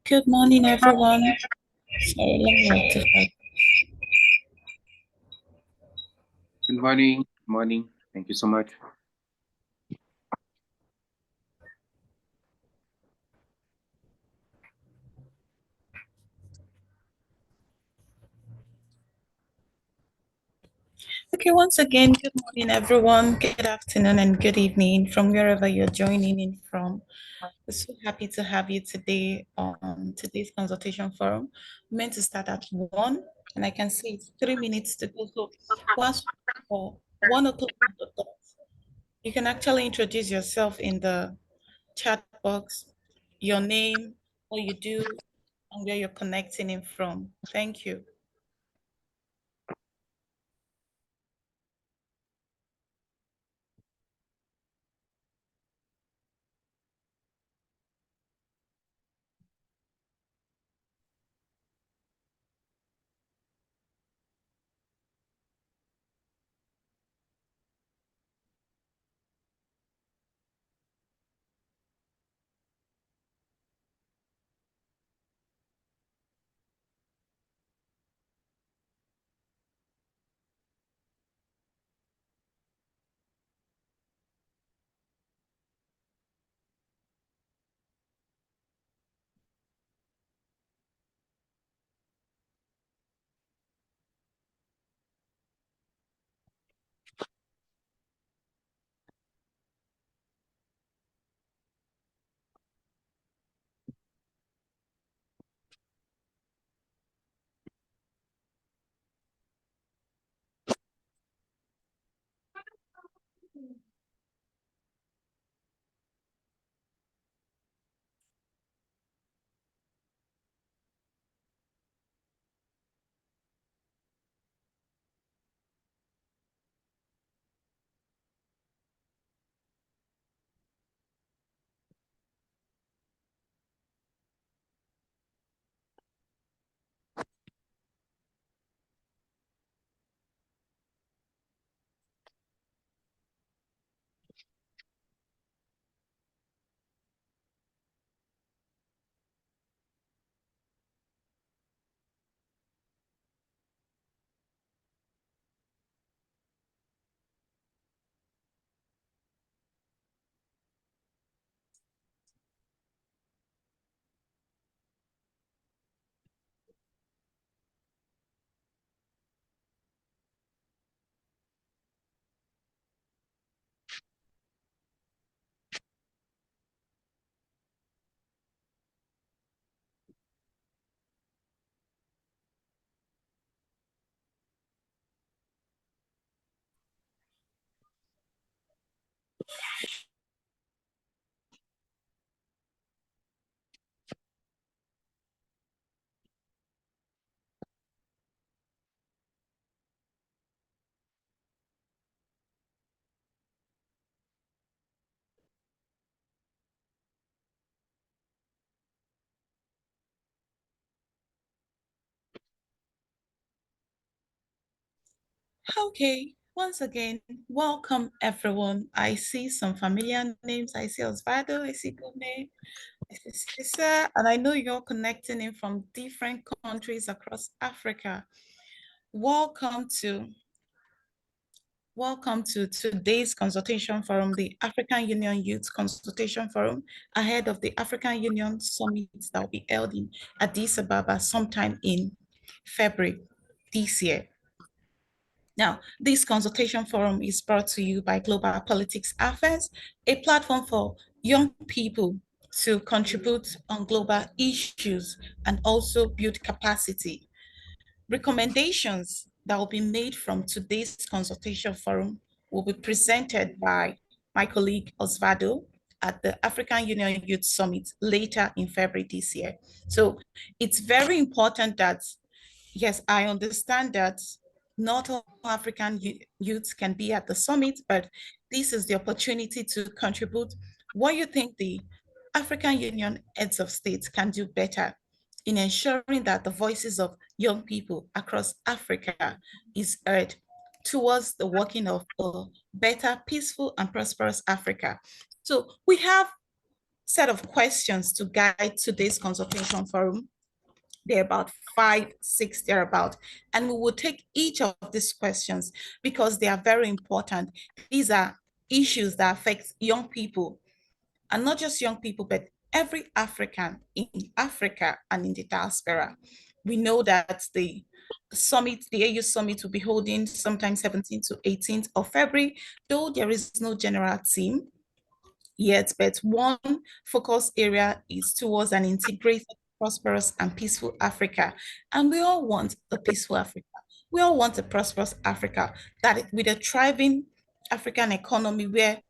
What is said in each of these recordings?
Good morning, everyone. Sorry, let me rectify. Good morning. Morning. Thank you so much. Okay, once again, good morning, everyone. Good afternoon and good evening from wherever you're joining in from. We're so happy to have you today on today's consultation forum. We're meant to start at 1, and I can see it's 3 minutes to go. So, once for 1 o'clock, you can actually introduce yourself in the chat box, your name, what you do, and where you're connecting in from. Thank you. Okay, once again, welcome everyone. I see some familiar names. I see Osvaldo, I see Gome, I see Sisa, and I know you're connecting in from different countries across Africa. Welcome to Welcome to today's consultation forum, the African Union Youth Consultation Forum, ahead of the African Union Summit that will be held in Addis Ababa sometime in February this year. Now, this consultation forum is brought to you by Global Politics Affairs, a platform for young people to contribute on global issues and also build capacity. Recommendations that will be made from today's consultation forum will be presented by my colleague Osvaldo at the African Union Youth Summit later in February this year. So it's very important that, yes, I understand that not all African youths can be at the summit, but this is the opportunity to contribute what you think the African Union heads of states can do better in ensuring that the voices of young people across Africa is heard towards the working of a better, peaceful, and prosperous Africa. So we have set of questions to guide today's consultation forum. They're about 5, 6, thereabout. And we will take each of these questions because they are very important. These are issues that affect young people, and not just young people, but every African in Africa and in the diaspora. We know that the summit, the AU summit, will be holding sometime 17th to 18th of February, though there is no general theme yet, but one focus area is towards an integrated, prosperous, and peaceful Africa. And we all want a peaceful Africa. We all want a prosperous Africa that with a thriving African economy where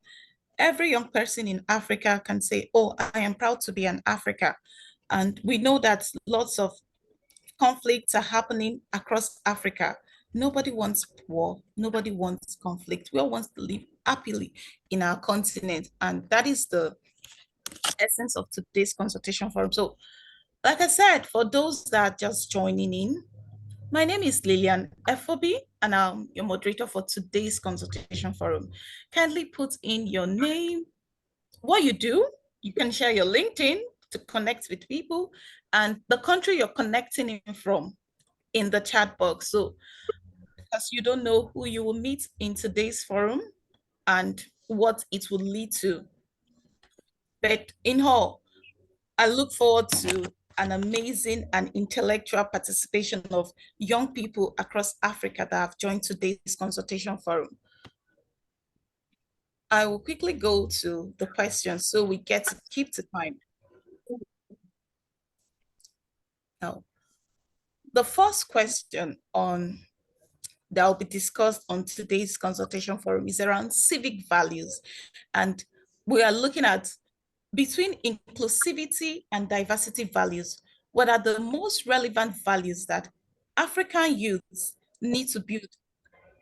every young person in Africa can say, oh, I am proud to be an Africa. And we know that lots of conflicts are happening across Africa. Nobody wants war. Nobody wants conflict. We all want to live happily in our continent. And that is the essence of today's consultation forum. So, like I said, for those that are just joining in, my name is Lilian Efobi, and I'm your moderator for today's consultation forum. Kindly put in your name, what you do. You can share your LinkedIn to connect with people and the country you're connecting in from in the chat box. So, because you don't know who you will meet in today's forum and what it will lead to. But in all, I look forward to an amazing and intellectual participation of young people across Africa that have joined today's consultation forum. I will quickly go to the questions so we get to keep the time. Now, the first question on that will be discussed on today's consultation forum is around civic values. And we are looking at between inclusivity and diversity values, what are the most relevant values that African youths need to build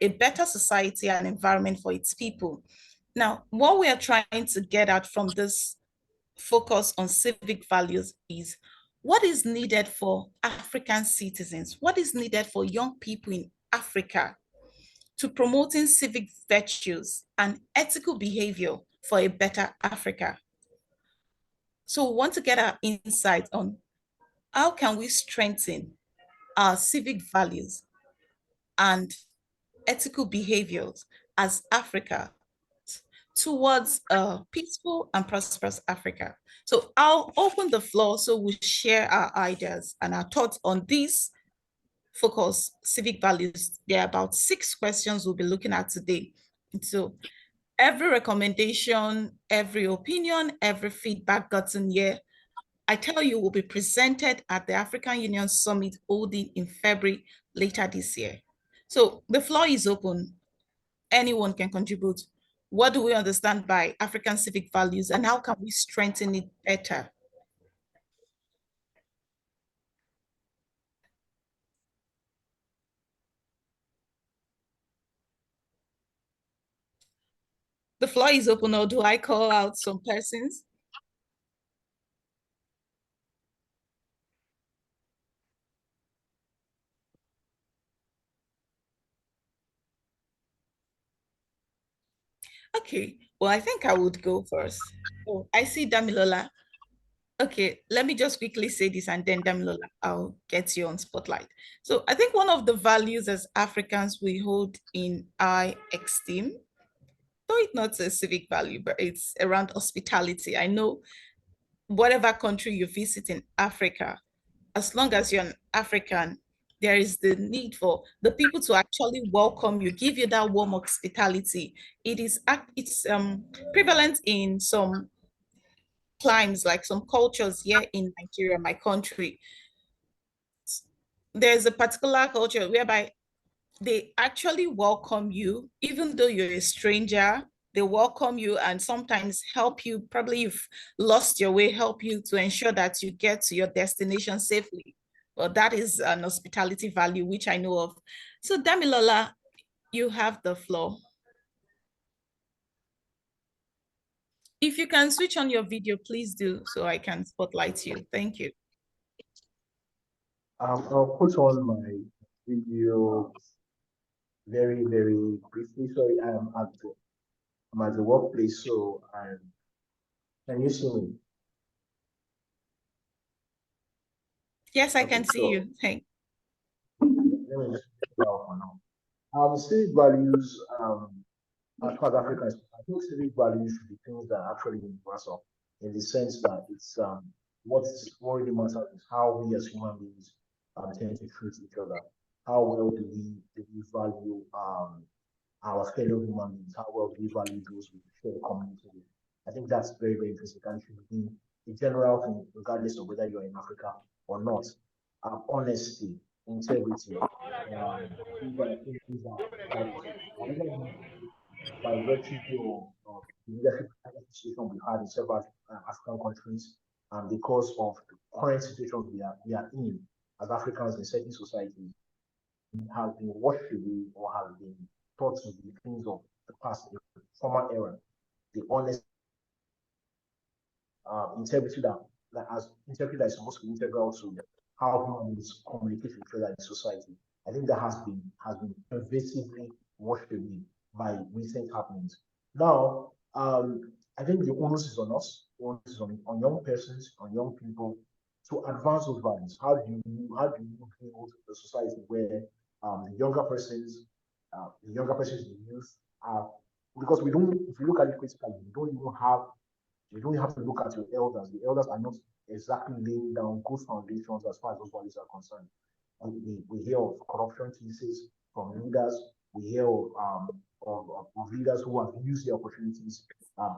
a better society and environment for its people? Now, what we are trying to get at from this focus on civic values is what is needed for African citizens, what is needed for young people in Africa to promoting civic virtues and ethical behavior for a better Africa. So we want to get our insight on how can we strengthen our civic values and ethical behaviors as Africa towards a peaceful and prosperous Africa. So I'll open the floor so we share our ideas and our thoughts on this focus, civic values. There are about 6 questions we'll be looking at today. So every recommendation, every opinion, every feedback gotten here, I tell you, will be presented at the African Union Summit holding in February later this year. So the floor is open. Anyone can contribute. What do we understand by African civic values and how can we strengthen it better? The floor is open, or do I call out some persons? Okay, well, I think I would go first. Oh, I see Damilola. Okay, let me just quickly say this and then Damilola, I'll get you on spotlight. So I think one of the values as Africans we hold in high esteem, though it's not a civic value, but it's around hospitality. I know whatever country you visit in Africa, as long as you're an African, there is the need for the people to actually welcome you, give you that warm hospitality. It's prevalent in some climes, like some cultures here in Nigeria, my country. There's a particular culture whereby they actually welcome you, even though you're a stranger. They welcome you and sometimes help you. Probably you've lost your way, help you to ensure that you get to your destination safely. Well, that is an hospitality value, which I know of. So, Damilola, you have the floor. If you can switch on your video, please do so I can spotlight you. Thank you. I'll put on my video very, very briefly. Sorry, I'm at the workplace, so can you see me? Yes, I Okay, can see so you. Thank. let me just put it out for now. Civic values, as far as Africa is, I think civic values should be things that are actually universal in the sense that it's what really matters is how we as human beings tend to treat each other. How well do we value our fellow human beings? How well do we value those we share the community with? I think that's very, very interesting and should be a general thing, regardless of whether you're in Africa or not. Honesty, integrity, these are things that whatever by virtue of the leadership situation we had in several African countries, and because of the current situation we are in as Africans in certain societies, have been washed away or have been taught to be things of the past, the former era. The honest integrity that as integrity that is supposed to be integral to how human beings communicate with each other in society. I think that has been pervasively washed away by recent happenings. Now, I think the onus is on us, the onus is on young persons, on young people to advance those values. How do you build a society where the younger persons in the youth are, because we don't, if you look at it critically, you don't have to look at your elders. The elders are not exactly laying down good foundations as far as those values are concerned. We hear of corruption cases from leaders. We hear of leaders who have used the opportunities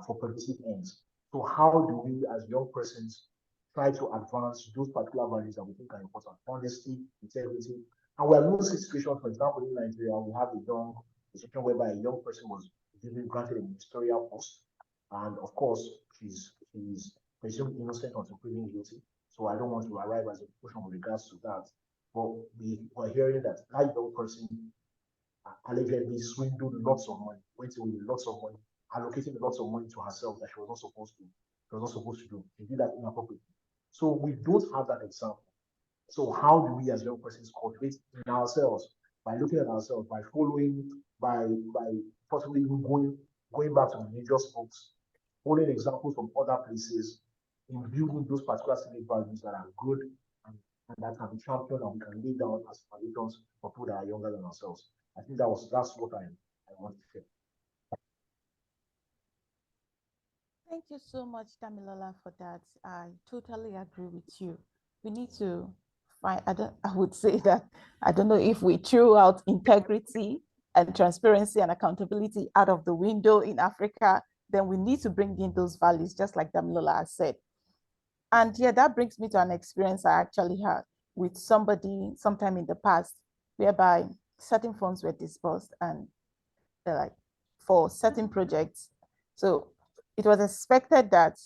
for permissive ends. So how do we, as young persons, try to advance those particular values that we think are important? Honesty, integrity. And we have known situations, for example, in Nigeria, we have a situation whereby a young person was given granted a ministerial post, and of course, she's presumed innocent until proven guilty. So I don't want to arrive as a conclusion with regards to that. But we were hearing that that young person allegedly swindled lots of money, went away with lots of money, allocating lots of money to herself that she was not supposed to. She was not supposed to do. She did that inappropriately. So we don't have that example. So how do we as young persons cultivate in ourselves by looking at ourselves, by following, by possibly even going back to religious books, following examples from other places in building those particular civic values that are good and that can be championed and we can lay down as foundations for people that are younger than ourselves. I think that's what I want to share. Thank you so much, Damilola, for that. I totally agree with you. We need to find, I would say that, I don't know if we threw out integrity and transparency and accountability out of the window in Africa, then we need to bring in those values, just like Damilola has said. And yeah, that brings me to an experience I actually had with somebody sometime in the past, whereby certain funds were disbursed and they're like for certain projects. So it was expected that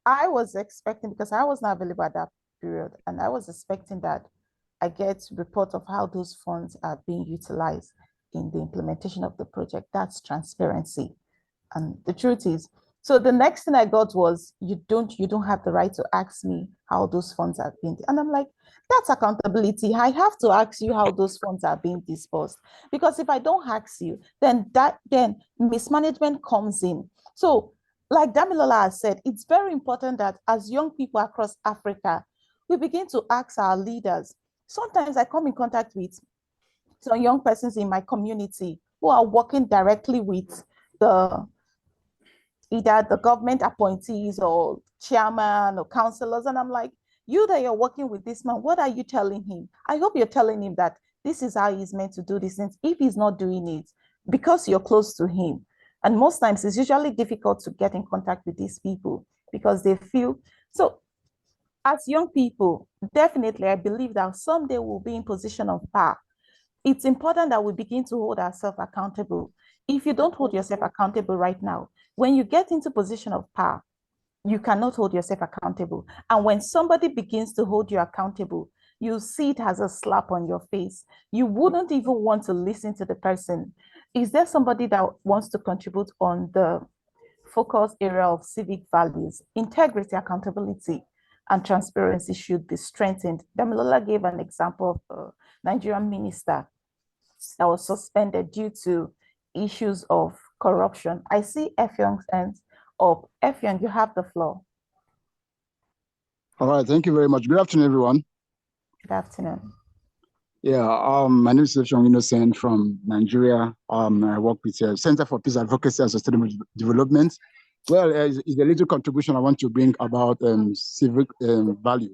I was expecting, because I was not available at that period, and I was expecting that I get report of how those funds are being utilized in the implementation of the project. That's transparency. And the truth is, so the next thing I got was, you don't have the right to ask me how those funds are being. And I'm like, that's accountability. I have to ask you how those funds are being disbursed. Because if I don't ask you, then mismanagement comes in. So like Damilola has said, it's very important that as young people across Africa, we begin to ask our leaders. Sometimes I come in contact with some young persons in my community who are working directly with the either the government appointees or chairman or councillors. And I'm like, you that you're working with this man, what are you telling him? I hope you're telling him that this is how he's meant to do this. And if he's not doing it, because you're close to him. And most times it's usually difficult to get in contact with these people because they feel so. As young people, definitely, I believe that someday we'll be in position of power. It's important that we begin to hold ourselves accountable. If you don't hold yourself accountable right now, when you get into position of power, you cannot hold yourself accountable. And when somebody begins to hold you accountable, you see it as a slap on your face. You wouldn't even want to listen to the person. Is there somebody that wants to contribute on the focus area of civic values? Integrity, accountability, and transparency should be strengthened. Damilola gave an example of a Nigerian minister that was suspended due to issues of corruption. I see Efyong's hands up. Efyong, you have the floor. All right, thank you very much. Good afternoon, everyone. Good afternoon. Yeah, my name is Sean Innocent from Nigeria. I work with the Center for Peace Advocacy and Sustainable Development. Well, it's a little contribution I want to bring about civic value.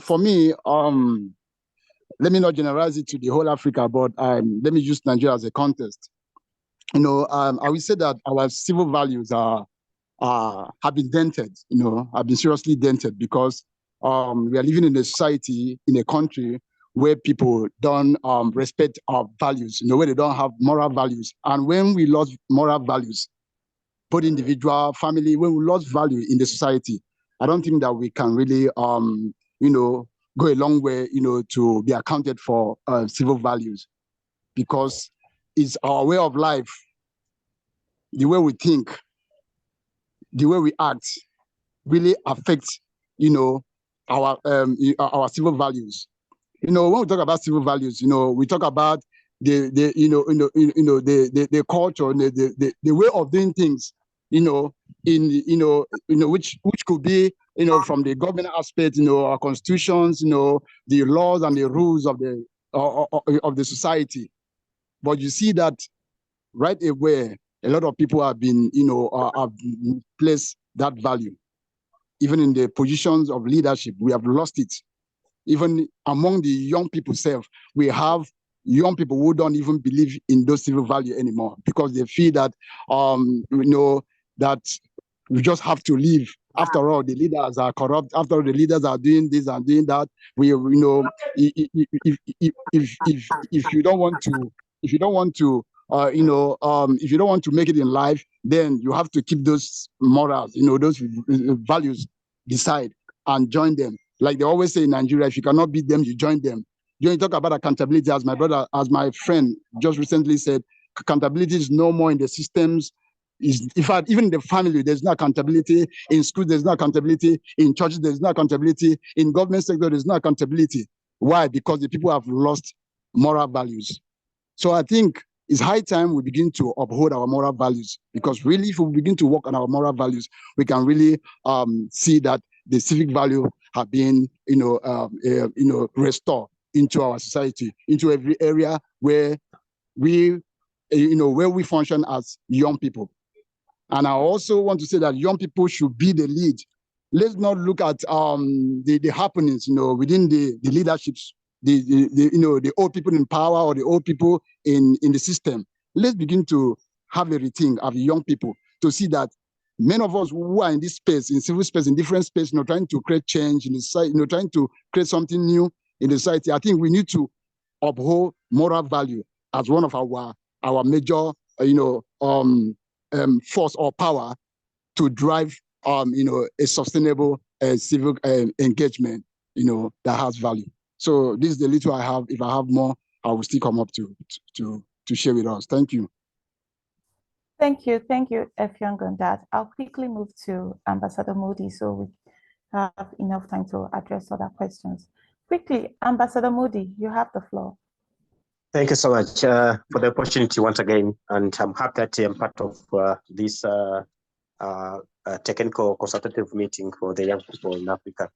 For me, let me not generalize it to the whole Africa, but let me use Nigeria as a context. I would say that our civil values have been dented. Have been seriously dented because we are living in a society, in a country where people don't respect our values, where they don't have moral values. And when we lost moral values, both individual, family, when we lost value in the society, I don't think that we can really, go a long way, to be accounted for civil values, because it's our way of life, the way we think, the way we act really affects, our civil values. When we talk about civil values, we talk about the culture, the way of doing things, which could be, from the government aspect, our constitutions, the laws and the rules of the society. But you see that right away, a lot of people have been, have placed that value. Even in the positions of leadership, we have lost it. Even among the young people self, we have young people who don't even believe in those civil values anymore, because they feel that, that we just have to live. After all, the leaders are corrupt. After all, the leaders are doing this and doing that. If you don't want to, if you don't want to make it in life, then you have to keep those morals, those values beside and join them. Like they always say in Nigeria, if you cannot beat them, you join them. You talk about accountability, as my friend just recently said, accountability is no more in the systems. In fact, even in the family, there's no accountability. In schools, there's no accountability. In churches, there's no accountability. In government sector, there's no accountability. Why? Because the people have lost moral values. So I think it's high time we begin to uphold our moral values, because really, if we begin to work on our moral values, we can really see that the civic value have been, restored into our society, into every area where we function as young people. And I also want to say that young people should be the lead. Let's not look at the happenings, within the leaderships, the old people in power or the old people in the system. Let's begin to have a rethink of young people to see that many of us who are in this space, in civil space, in different space, trying to create change in the society, trying to create something new in the society. I think we need to uphold moral value as one of our major, force or power to drive, a sustainable civic engagement, that has value. So this is the little I have. If I have more, I will still come up to share with us. Thank you. Thank you, Effiong, on that. I'll quickly move to Ambassador Modi so we have enough time to address other questions. Quickly, Ambassador Modi, you have the floor. Thank you so much for the opportunity once again, and I'm happy that I'm part of this technical consultative meeting for the young people in Africa.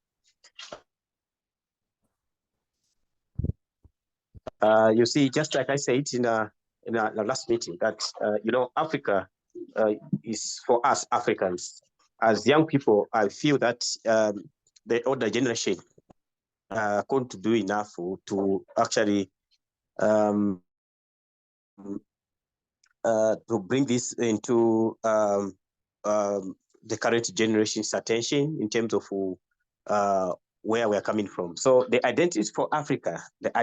You see, just like I said in the last meeting, that Africa is for us Africans. As young people, I feel that the older generation couldn't do enough to actually to bring this into the current generation's attention in terms of where we are coming from. So the identity for Africa, it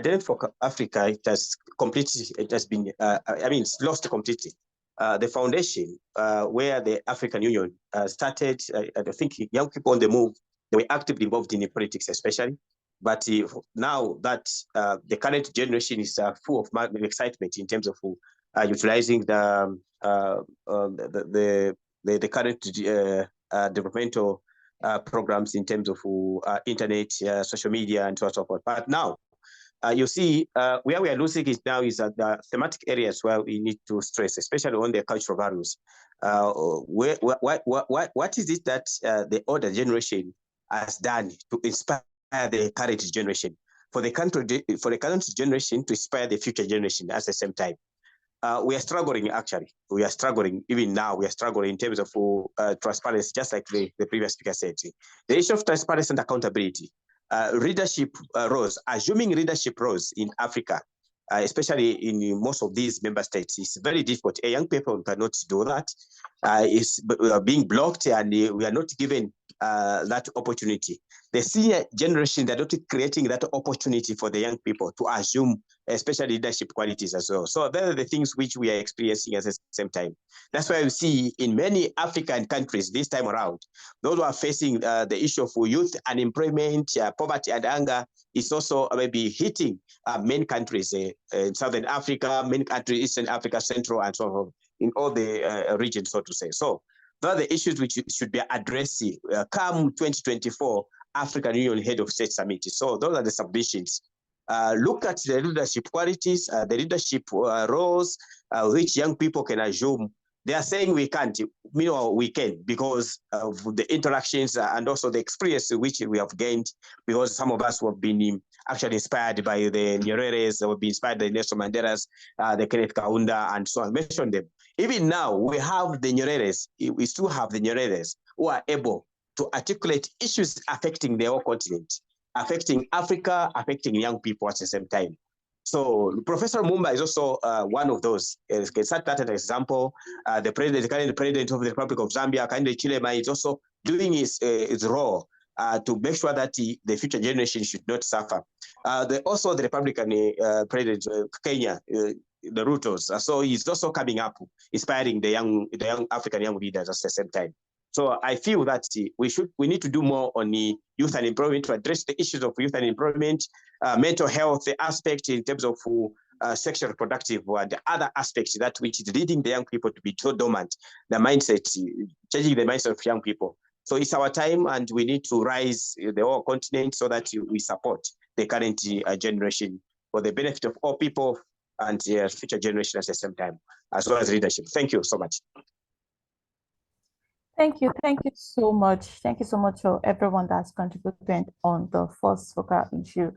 has been, it's lost completely. The foundation where the African Union started, I think young people on the move, they were actively involved in politics especially. But now that the current generation is full of excitement in terms of utilizing the current developmental programs in terms of internet, social media, and so on and so forth. But now, you see, where we are losing it now is at the thematic areas where we need to stress, especially on the cultural values. What is it that the older generation has done to inspire the current generation? for the current generation to inspire the future generation at the same time. We are struggling, actually. We are struggling, even now, we are struggling in terms of transparency, just like the previous speaker said. The issue of transparency and accountability, leadership roles, assuming leadership roles in Africa, especially in most of these member states, is very difficult. Young people cannot do that. We are being blocked, and we are not given that opportunity. The senior generation, they're not creating that opportunity for the young people to assume, especially leadership qualities as well. So those are the things which we are experiencing at the same time. That's why we see in many African countries this time around, those who are facing the issue of youth unemployment, poverty and hunger is also maybe hitting many countries in Southern Africa, many countries, Eastern Africa, Central, and so on, in all the regions, so to say. So those are the issues which should be addressed come 2024 African Union Head of State Summit. So those are the submissions. Look at the leadership qualities, the leadership roles, which young people can assume. They are saying we can't, meanwhile we can, because of the interactions and also the experience which we have gained, because some of us have been actually inspired by the Nyereres, have been inspired by Nelson Mandela's, the Kenneth Kaunda, and so on. I mentioned them. Even now, we have the Nyereres, we still have the Nyereres who are able to articulate issues affecting the whole continent, affecting Africa, affecting young people at the same time. So Professor Mumba is also one of those. Can set that as an example. The current president of the Republic of Zambia, Kande Chilema, is also doing his role to make sure that the future generation should not suffer. Also the Republican president Kenya, the Rutos. So he's also coming up, inspiring the young African young leaders at the same time. So I feel that we need to do more on the youth unemployment to address the issues of youth unemployment, mental health aspect in terms of sexual reproductive and other aspects that which is leading the young people to be so dormant, the mindset, changing the mindset of young people. So it's our time, and we need to rise the whole continent so that we support the current generation for the benefit of all people and future generation at the same time, as well as leadership. Thank you so much. Thank you so much. Thank you so much for everyone that's contributed on the first focal issue.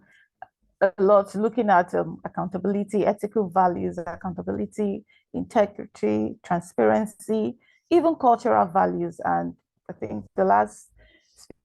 A lot looking at accountability, ethical values, accountability, integrity, transparency, even cultural values. And I think the last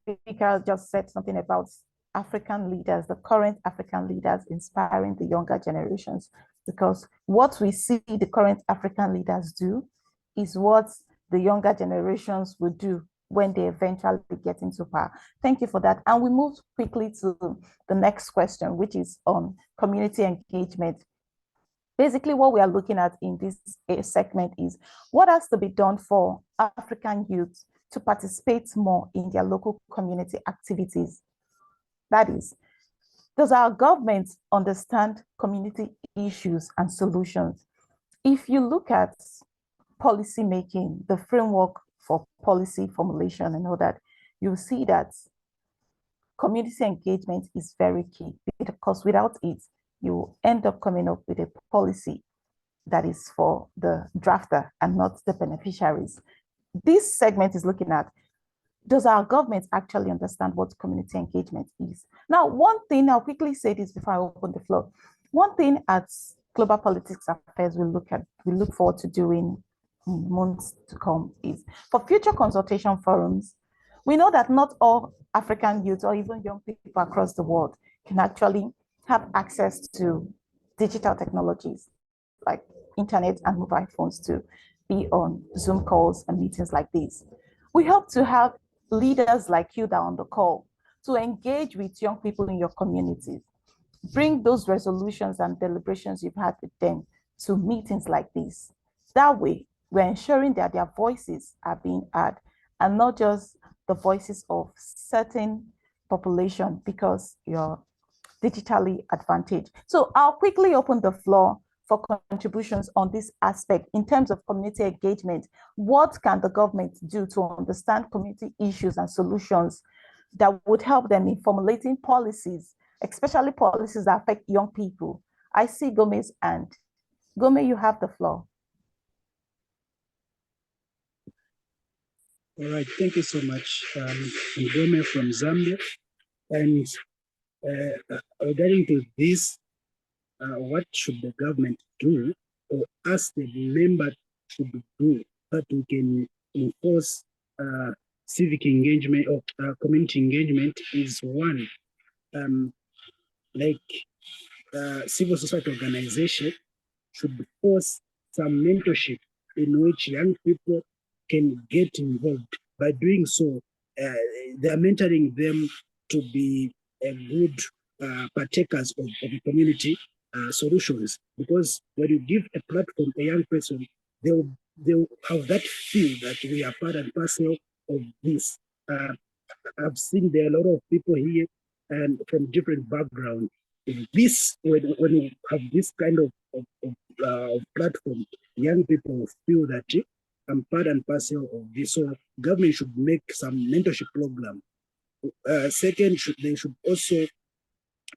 speaker just said something about African leaders, the current African leaders inspiring the younger generations, because what we see the current African leaders do is what the younger generations will do when they eventually get into power. Thank you for that. And we move quickly to the next question, which is on community engagement. Basically, what we are looking at in this segment is what has to be done for African youth to participate more in their local community activities. That is, does our government understand community issues and solutions? If you look at policy making, the framework for policy formulation and all that, you'll see that community engagement is very key, because without it, you end up coming up with a policy that is for the drafter and not the beneficiaries. This segment is looking at, does our government actually understand what community engagement is? Now, one thing, I'll quickly say this before I open the floor. One thing at Global Politics Affairs we look forward to doing in months to come is for future consultation forums. We know that not all African youth or even young people across the world can actually have access to digital technologies like internet and mobile phones to be on Zoom calls and meetings like this. We hope to have leaders like you that are on the call to engage with young people in your communities. Bring those resolutions and deliberations you've had with them to meetings like this. That way, we're ensuring that their voices are being heard and not just the voices of certain population because you're digitally advantaged. So I'll quickly open the floor for contributions on this aspect in terms of community engagement. What can the government do to understand community issues and solutions that would help them in formulating policies, especially policies that affect young people? I see Gomez, and Gomez, you have the floor. All right, thank you so much. I'm Gomez from Zambia, and Regarding to this, what should the government do, or us the member should do, that we can enforce civic engagement or community engagement is one, like civil society organization should force some mentorship in which young people can get involved. By doing so, they are mentoring them to be a good partakers of community solutions. Because when you give a platform a young person, they'll have that feel that we are part and parcel of this. I've seen there are a lot of people here and from different backgrounds. This, when you have this kind of platform, young people feel that I'm part and parcel of this. So government should make some mentorship program. Second, they should also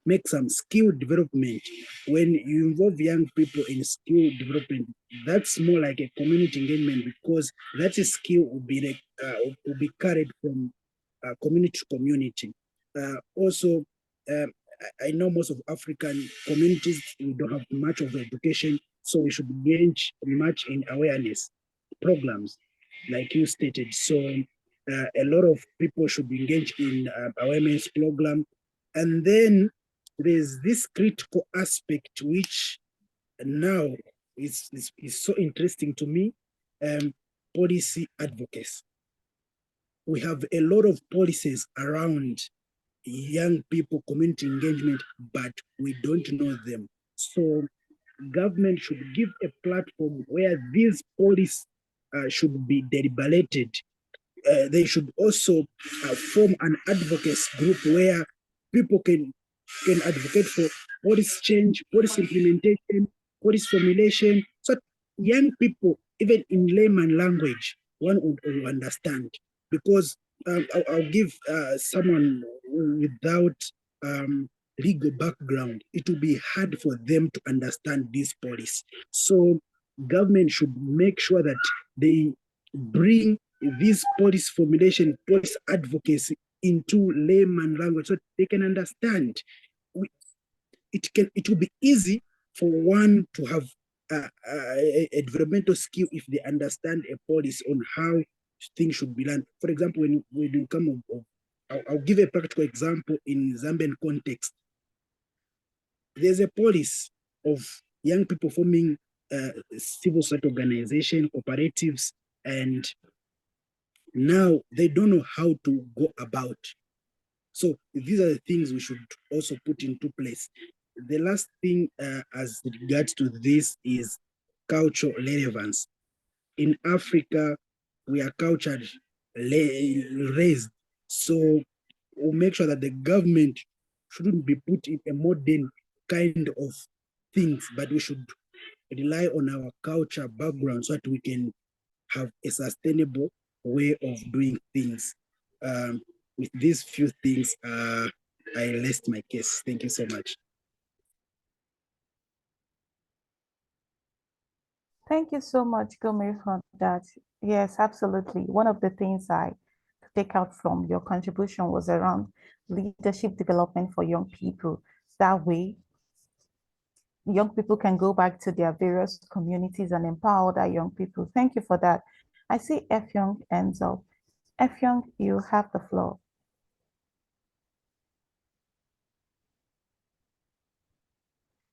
make some skill development. When you involve young people in skill development, that's more like a community engagement, because that skill will be carried from community to community. Also, I know most of African communities, we don't have much of education, so we should engage much in awareness programs, like you stated. So a lot of people should be engaged in awareness program. And then there's this critical aspect which now is so interesting to me, policy advocacy. We have a lot of policies around young people, community engagement, but we don't know them. So government should give a platform where these policies should be deliberated. They should also form an advocacy group where people can advocate for policy change, policy implementation, policy formulation, so young people, even in layman language, one would understand. Because I'll give someone without legal background, it will be hard for them to understand this policy. So government should make sure that they bring this policy formulation, policy advocacy into layman language so they can understand. It will be easy for one to have a developmental skill if they understand a policy on how things should be done. For example, when you come I'll give a practical example in Zambian context. There's a policy of young people forming civil society organization, cooperatives, and now they don't know how to go about. So these are the things we should also put into place. The last thing as regards to this is cultural relevance. In Africa, we are culture raised. So we'll make sure that the government shouldn't be put in a modern kind of things, but we should rely on our culture background so that we can have a sustainable way of doing things. With these few things, I rest my case. Thank you so much. Thank you so much, Gomi, for that. Yes, absolutely. One of the things I take out from your contribution was around leadership development for young people. That way, young people can go back to their various communities and empower other young people. Thank you for that. I see Efyong ends up. Efyong, you have the floor.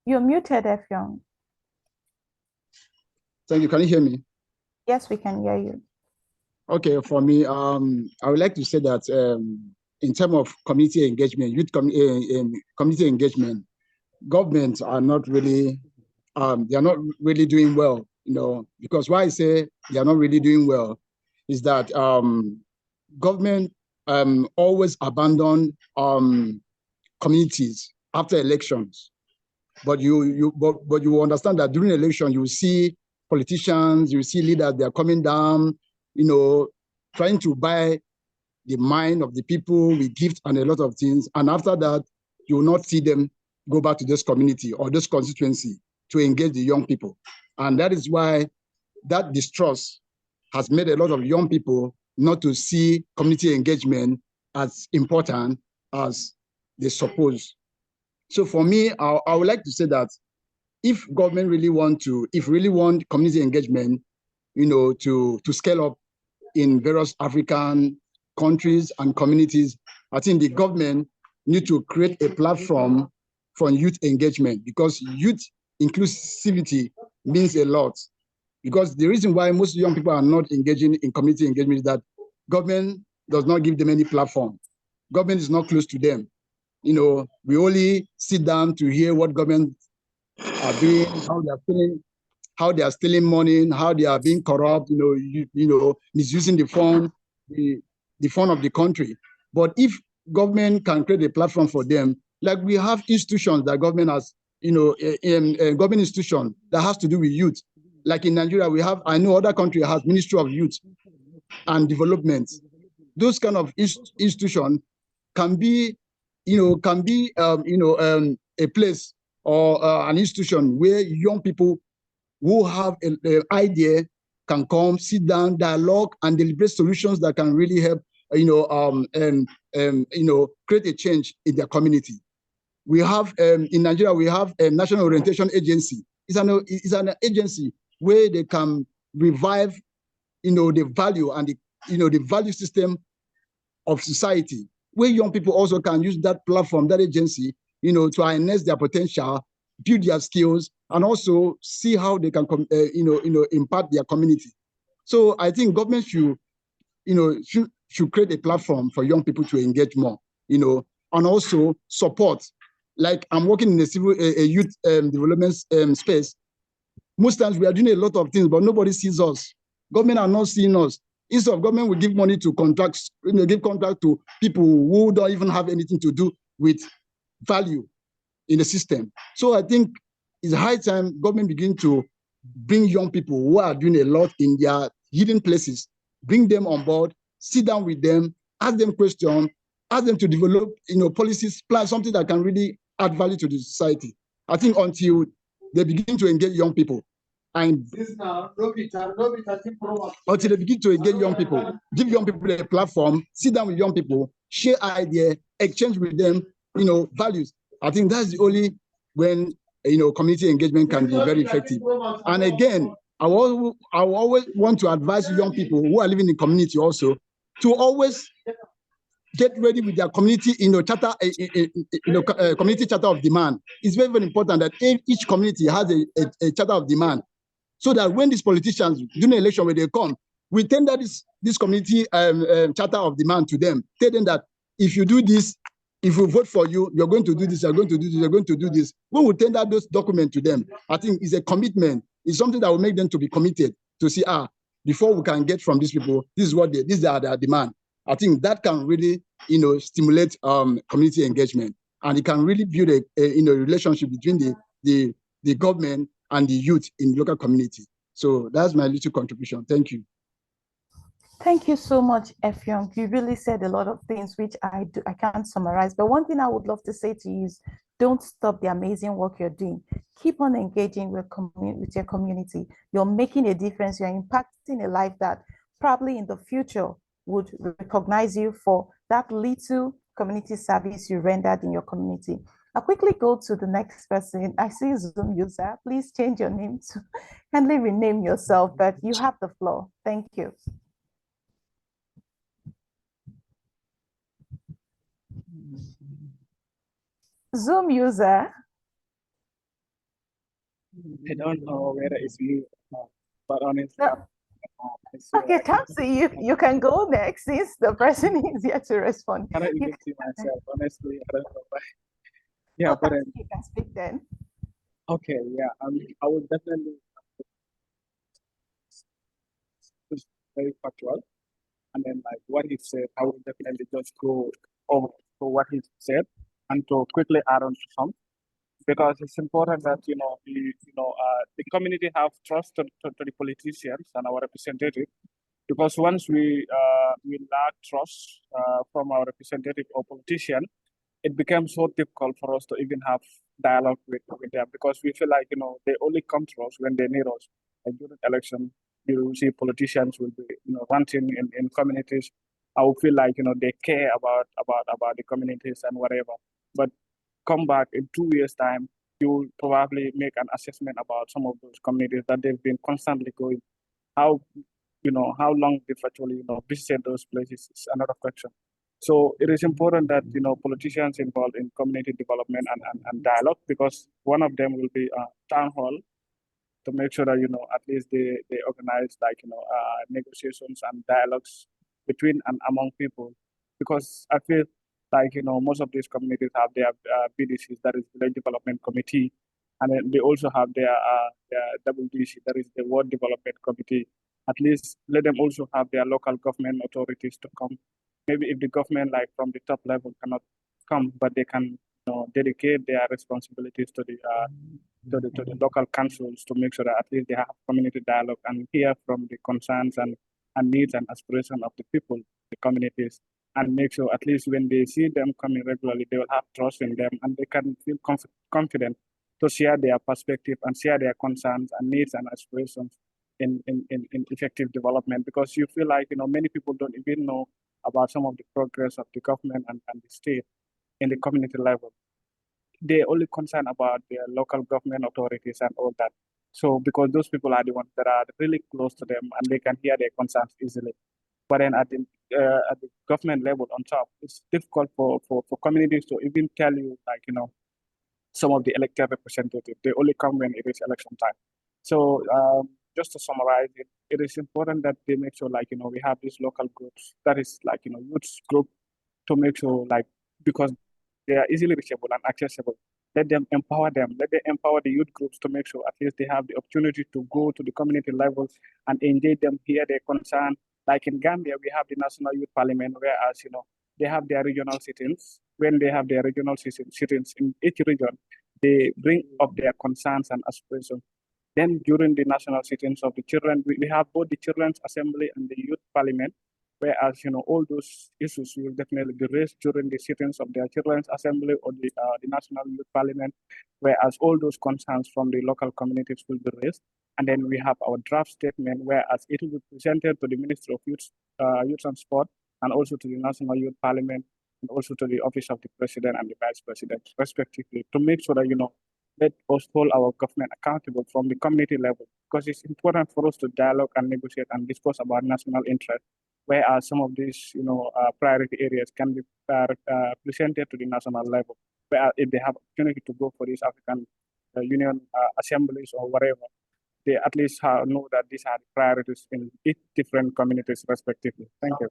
You're muted, Efyong. Thank you. Can you hear me? Yes, we can hear you. Okay, for me, I would like to say that in terms of community engagement, community engagement, governments are not really, they are not really doing well, because why I say they are not really doing well is that government always abandon communities after elections. But you understand that during election, you see politicians, you see leaders, they are coming down, trying to buy the mind of the people with gifts and a lot of things. And after that, you will not see them go back to this community or this constituency to engage the young people. And that is why that distrust has made a lot of young people not to see community engagement as important as they suppose So for me, I would like to say that if government really want community engagement, to scale up in various African countries and communities, I think the government need to create a platform for youth engagement, because youth inclusivity means a lot. Because the reason why most young people are not engaging in community engagement is that government does not give them any platform. Government is not close to them. We only sit down to hear what government are doing, how they are stealing money, how they are being corrupt, misusing the fund of the country. But if government can create a platform for them, like we have institutions that government has, government institution that has to do with youth. Like in Nigeria, I know other countries have Ministry of Youth and Development. Those kind of institutions can be, a place or an institution where young people who have an idea can come, sit down, dialogue, and deliberate solutions that can really help, create a change in their community. We have in Nigeria, we have a National Orientation Agency. It's an agency where they can revive, the value and the value system of society, where young people also can use that platform, that agency, to harness their potential, build their skills, and also see how they can, impact their community. So I think government should create a platform for young people to engage more, and also support. Like I'm working in a youth development space. Most times we are doing a lot of things, but nobody sees us. Government are not seeing us. Instead of government will give money to contracts, give contract to people who don't even have anything to do with value in the system. So I think it's high time government begin to bring young people who are doing a lot in their hidden places, bring them on board, sit down with them, ask them questions, ask them to develop, policies, plan something that can really add value to the society. I think until they begin to engage young people, and until they begin to engage young people, give young people a platform, sit down with young people, share ideas, exchange with them, values. I think that's the only when community engagement can be very effective. And again, I will always want to advise young people who are living in community also to always get ready with their community, charter, community charter of demand. It's very, very important that each community has a charter of demand, so that when these politicians during the election, when they come, we tender this community charter of demand to them, tell them that if you do this, if we vote for you, you're going to do this, you're going to do this, you're going to do this. When we tender those documents to them, I think it's a commitment. It's something that will make them to be committed to see, before we can get from these people, this is what these are their demand. I think that can really, stimulate community engagement, and it can really build a relationship between the government and the youth in local community. So that's my little contribution. Thank you. Thank you so much, Effiong. You really said a lot of things which I can't summarize. But one thing I would love to say to you is, don't stop the amazing work you're doing. Keep on engaging with your community. You're making a difference. You're impacting a life that probably in the future would recognize you for that little community service you rendered in your community. I'll quickly go to the next person. I see Zoom user. Please change your name to kindly rename yourself, but you have the floor. Thank you. Zoom user. I don't know whether it's me, but honestly, okay, Tamsi, you can go next since the person is here to respond. I cannot even see myself, honestly. I don't know why. Yeah, but you can speak then. Okay, yeah, I would definitely. It's very factual, and then like what he said, I would definitely just go over to what he said and to quickly add on to some, because it's important that the community have trust to the politicians and our representatives, because once we lack trust from our representative or politician, it becomes so difficult for us to even have dialogue with them, because we feel like they only come to us when they need us. Like during election, you see politicians will be ranting in communities. I will feel like they care about the communities and whatever. But come back in 2 years' time, you will probably make an assessment about some of those communities that they've been constantly going. How, how long they've actually, visited those places is another question. So it is important that, politicians involved in community development and dialogue, because one of them will be a town hall to make sure that, at least they organize negotiations and dialogues between and among people. Because I feel like, most of these communities have their BDCs, that is Village Development Committee, and then they also have their WDC, that is the World Development Committee. At least let them also have their local government authorities to come. Maybe if the government, like from the top level, cannot come, but they can, dedicate their responsibilities to the local councils to make sure that at least they have community dialogue and hear from the concerns and needs and aspirations of the people, the communities, and make sure at least when they see them coming regularly, they will have trust in them and they can feel confident to share their perspective and share their concerns and needs and aspirations in effective development. Because you feel like, many people don't even know about some of the progress of the government and the state in the community level. They're only concerned about their local government authorities and all that. So because those people are the ones that are really close to them and they can hear their concerns easily. But then at the government level on top, it's difficult for communities to even tell you, like, some of the elected representatives, they only come when it is election time. So just to summarize it, it is important that they make sure, like, we have these local groups, that is like, youth group, to make sure, like, because they are easily reachable and accessible. Let them empower them. Let them empower the youth groups to make sure at least they have the opportunity to go to the community levels and engage them, hear their concern. Like in Gambia, we have the National Youth Parliament, whereas, they have their regional sit-ins. When they have their regional sit-ins in each region, they bring up their concerns and aspirations. Then during the national sit-ins of the children, we have both the Children's Assembly and the Youth Parliament, whereas, all those issues will definitely be raised during the sit-ins of their Children's Assembly or the National Youth Parliament, whereas all those concerns from the local communities will be raised. And then we have our draft statement, whereas it will be presented to the Ministry of Youth and Sport, and also to the National Youth Parliament, and also to the Office of the President and the Vice President, respectively, to make sure that, let us hold our government accountable from the community level, because it's important for us to dialogue and negotiate and discuss about national interest, whereas some of these, priority areas can be presented to the national level, where if they have opportunity to go for these African Union assemblies or whatever, they at least know that these are the priorities in each different communities respectively. Thank you.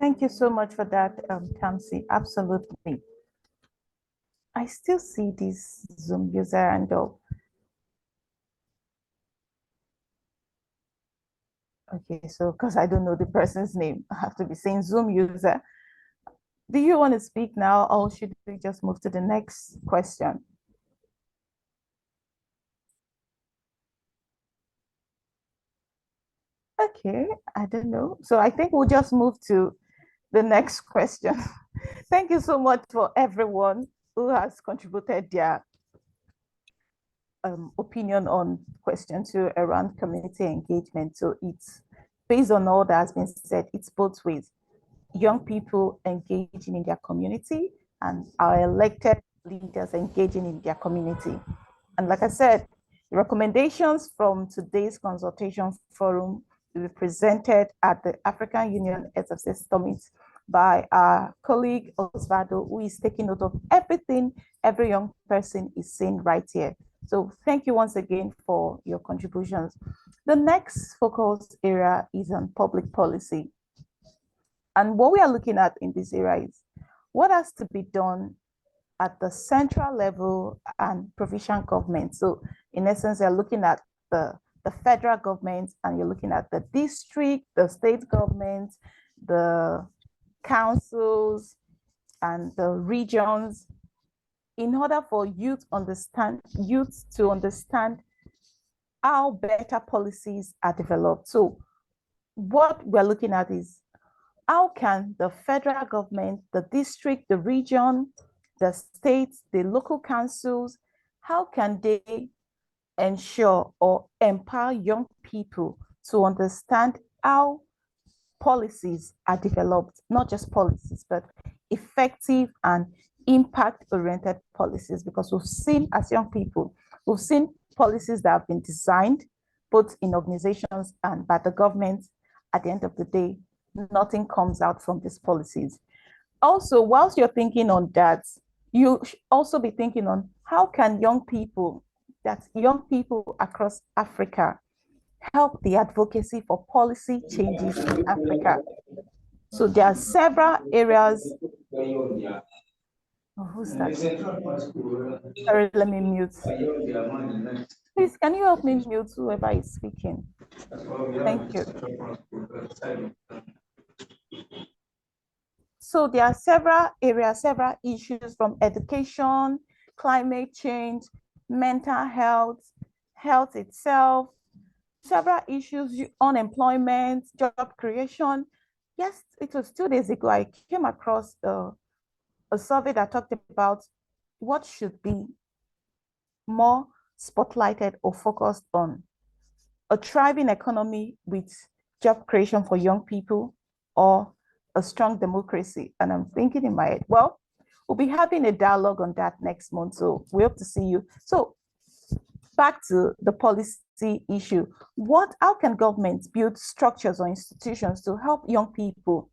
Thank you so much for that, Kamsi. Absolutely. I still see this Zoom user and okay, so because I don't know the person's name, I have to be saying Zoom user. Do you want to speak now, or should we just move to the next question? Okay, I don't know. So I think we'll just move to the next question. Thank you so much for everyone who has contributed their opinion on question 2 around community engagement. So it's based on all that has been said, it's both ways. Young people engaging in their community and our elected leaders engaging in their community. And like I said, the recommendations from today's consultation forum will be presented at the African Union SFC Summit by our colleague Osvaldo, who is taking note of everything every young person is saying right here. So thank you once again for your contributions. The next focus area is on public policy. And what we are looking at in this area is what has to be done at the central level and provincial government. So in essence, you're looking at the federal government, and you're looking at the district, the state government, the councils, and the regions, in order for youth to understand how better policies are developed. So what we're looking at is how can the federal government, the district, the region, the states, the local councils, how can they ensure or empower young people to understand how policies are developed, not just policies, but effective and impact-oriented policies, because we've seen as young people, we've seen policies that have been designed both in organizations and by the government. At the end of the day, nothing comes out from these policies. Also, whilst you're thinking on that, you should also be thinking on how can young people across Africa help the advocacy for policy changes in Africa. So there are several areas. Oh, who's that? Sorry, let me mute. Please, can you help me mute whoever is speaking? Thank you. So there are several areas, several issues, from education, climate change, mental health, health itself, several issues, unemployment, job creation. Yes, it was 2 days ago, I came across a survey that talked about what should be more spotlighted or focused on: a thriving economy with job creation for young people, or a strong democracy. And I'm thinking in my head, well, we'll be having a dialogue on that next month. So we hope to see you. So back to the policy issue. How can governments build structures or institutions to help young people,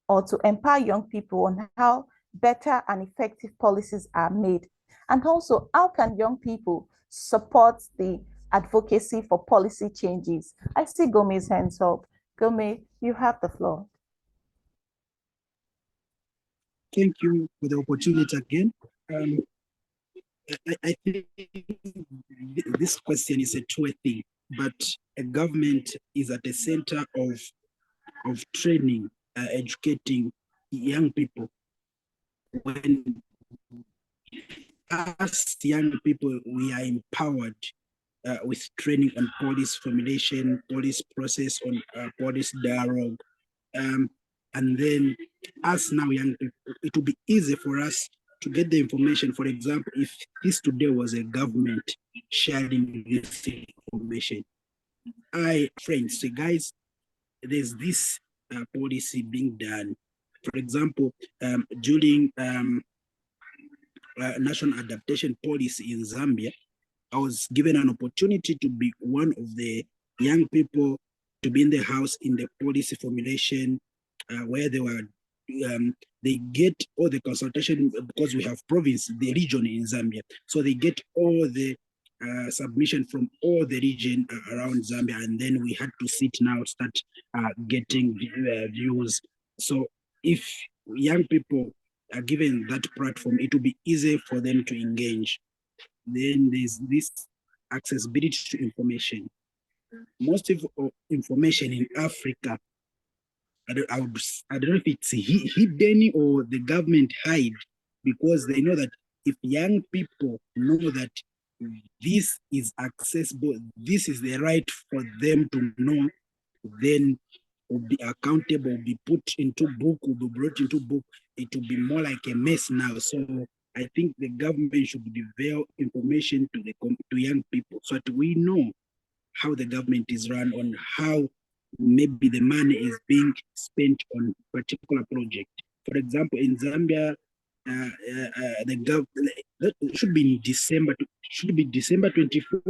or to empower young people on how better and effective policies are made? And also, how can young people support the advocacy for policy changes? I see Gome's hands up. Gome, you have the floor. Thank you for the opportunity again. I think this question is a two-way thing, but a government is at the center of training, educating young people. When us young people, we are empowered with training on policy formulation, policy process, on policy dialogue. And then us now young people, it will be easy for us to get the information. For example, if this today was a government sharing this information, friends, say, guys, there's this policy being done. For example, during national adaptation policy in Zambia, I was given an opportunity to be one of the young people to be in the house in the policy formulation, where they get all the consultation, because we have province, the region in Zambia. So they get all the submission from all the region around Zambia, and then we had to sit now, start getting views. So if young people are given that platform, it will be easy for them to engage. Then there's this accessibility to information. Most of information in Africa, I don't know if it's hidden or the government hide, because they know that if young people know that this is accessible, this is the right for them to know, then will be accountable, will be put into book, will be brought into book. It will be more like a mess now. So I think the government should develop information to young people, so that we know how the government is run, on how maybe the money is being spent on particular project. For example, in Zambia, the government should be in December, should be December 24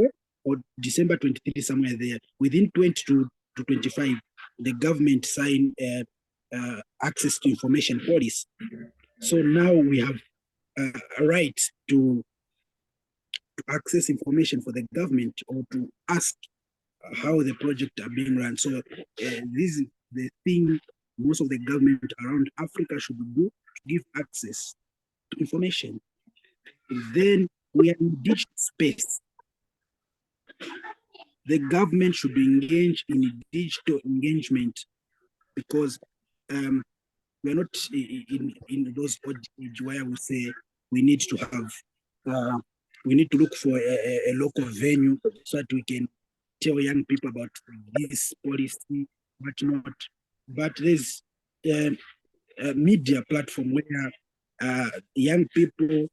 or December 23, somewhere there. Within 20 to 25, the government signed access to information policy. So now we have a right to access information for the government, or to ask how the project are being run. So this is the thing most of the government around Africa should do, to give access to information. Then we are in digital space. The government should engage in digital engagement, because we're not in those age where we say we need to have, we need to look for a local venue so that we can tell young people about this policy, but not. But there's a media platform where young people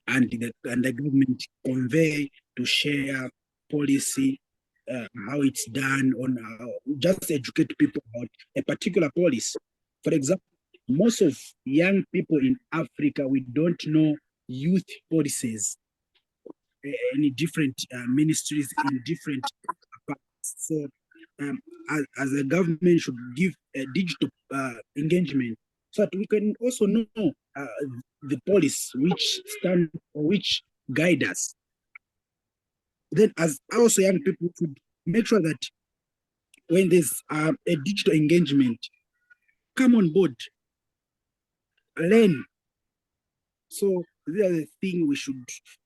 and the government convey to share policy, how it's done, on just educate people about a particular policy. For example, most of young people in Africa, we don't know youth policies in different ministries in different parts. So as a government should give a digital engagement so that we can also know the policy which stand or which guide us. Then as also young people should make sure that when there's a digital engagement, come on board, learn. So these are the things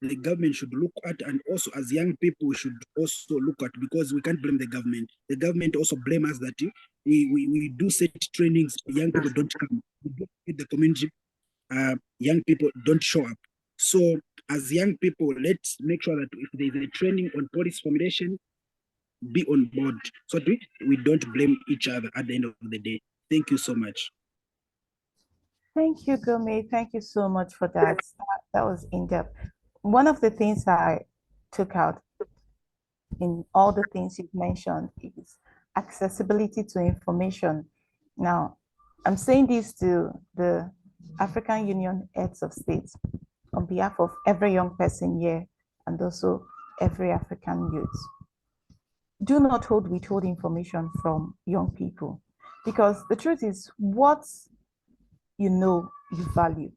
the government should look at, and also as young people, we should also look at, because we can't blame the government. The government also blame us that we do set trainings, young people don't come. We don't get the community, young people don't show up. So as young people, let's make sure that if there's a training on policy formulation, be on board so that we don't blame each other at the end of the day. Thank you so much. Thank you, Gome. Thank you so much for that. That was in-depth. One of the things I took out in all the things you've mentioned is accessibility to information. Now, I'm saying this to the African Union heads of states on behalf of every young person here and also every African youth. Do not withhold information from young people, because the truth is, what you know, you value.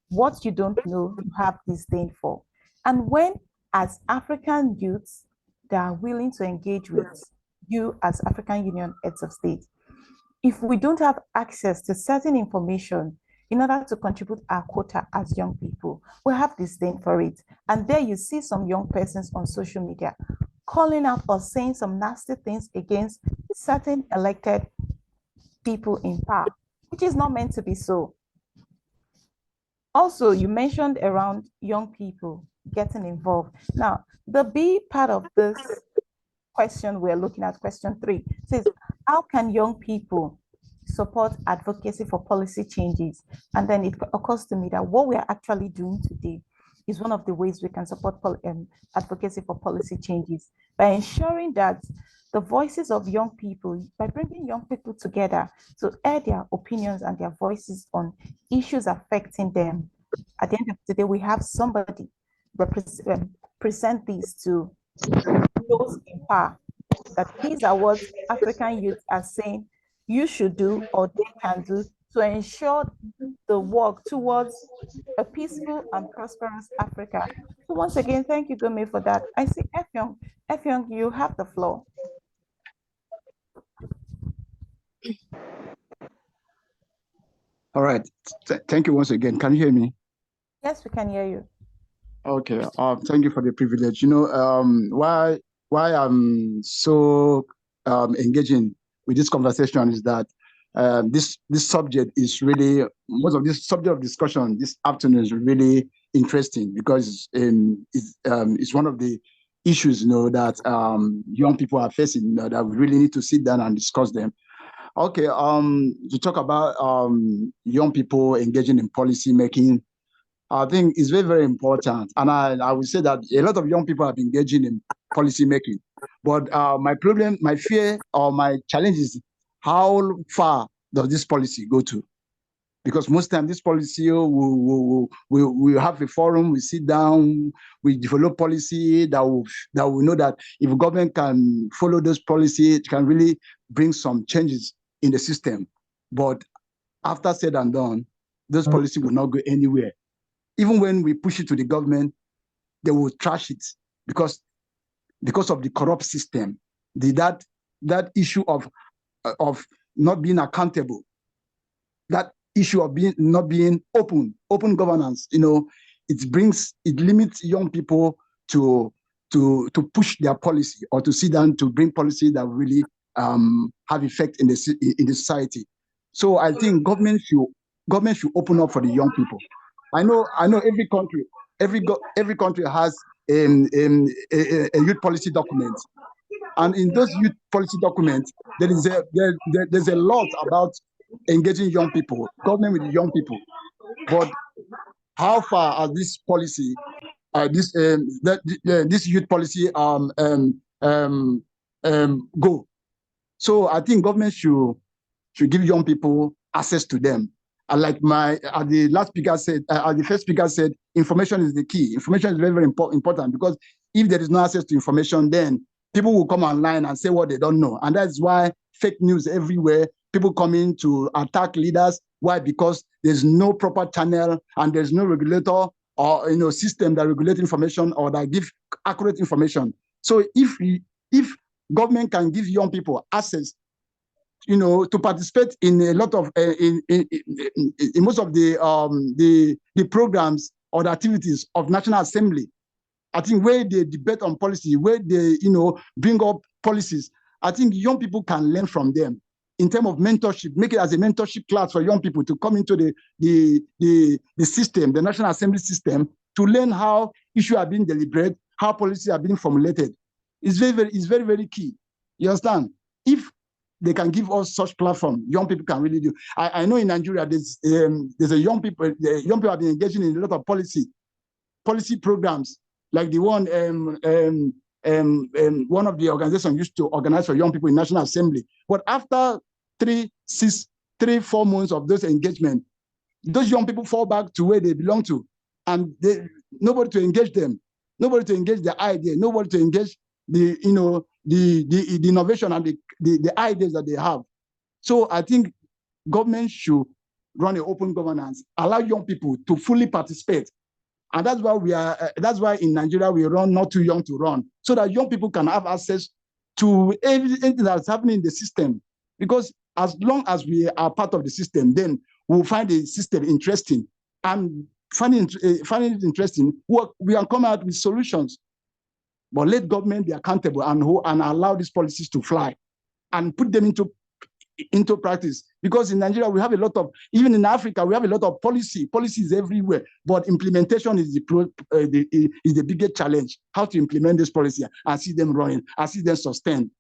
What you don't know, you have disdain for. And when, as African youths that are willing to engage with you as African Union heads of state, if we don't have access to certain information in order to contribute our quota as young people, we have disdain for it. And there you see some young persons on social media calling out or saying some nasty things against certain elected people in power, which is not meant to be so. Also, you mentioned around young people getting involved. Now, the B part of this question we're looking at, question 3, says, how can young people support advocacy for policy changes? And then it occurs to me that what we are actually doing today is one of the ways we can support advocacy for policy changes, by ensuring that the voices of young people, by bringing young people together to air their opinions and their voices on issues affecting them. At the end of the day, we have somebody present these to those in power, that these are what African youth are saying you should do or they can do to ensure the work towards a peaceful and prosperous Africa. So once again, thank you, Gome, for that. I see Efyong. Efyong, you have the floor. All right. Thank you once again. Can you hear me? Yes, we can hear you. Okay. Thank you for the privilege. You know, why I'm so engaging with this conversation is that this subject is really, most of this subject of discussion this afternoon is really interesting, because it's one of the issues, you know, that young people are facing, you know, that we really need to sit down and discuss them. Okay, to talk about young people engaging in policy making, I think it's very, very important. And I would say that a lot of young people are engaging in policy making. But my fear or my challenge is, how far does this policy go to? Because most time this policy, we have a forum, we sit down, we develop policy that we know that if government can follow those policies, it can really bring some changes in the system. But after said and done, those policies will not go anywhere. Even when we push it to the government, they will trash it because of the corrupt system. That issue of not being accountable, that issue of not being open governance, you know, it limits young people to push their policy or to sit down to bring policy that really have effect in the society. So I think government should open up for the young people. I know every country has a youth policy document, and in those youth policy documents there's a lot about engaging young people, government with young people. But how far has this policy, this youth policy go? So I think government should give young people access to them, Like the last speaker said, the first speaker said, information is the key. Information is very, very important, because if there is no access to information, then people will come online and say what they don't know. And that's why fake news everywhere, people coming to attack leaders. Why? Because there's no proper channel and there's no regulator or system that regulates information or that give accurate information. So if government can give young people access, to participate in a lot of in most of the programs or the activities of National Assembly, I think where they debate on policy, where they bring up policies, I think young people can learn from them in terms of mentorship. Make it as a mentorship class for young people to come into the system, the National Assembly system, to learn how issues are being deliberated, how policies are being formulated. It's very, very key. You understand? If they can give us such platform, young people can really do. I know in Nigeria there's a young people have been engaging in a lot of policy programs, like the one one of the organizations used to organize for young people in National Assembly. But after 4 months of those engagement, those young people fall back to where they belong to, and nobody to engage them, nobody to engage the idea, nobody to engage the innovation and the ideas that they have. So I think government should run an open governance, allow young people to fully participate. And that's why that's why in Nigeria we run Not Too Young to Run, so that young people can have access to everything that's happening in the system. Because as long as we are part of the system, then we'll find the system interesting. And finding it interesting, we can come out with solutions. But let government be accountable and allow these policies to fly and put them into practice. Because in Nigeria, we have a lot of, even in Africa, we have a lot of policies everywhere, but implementation is the biggest challenge, how to implement this policy and see them running, and see them sustained.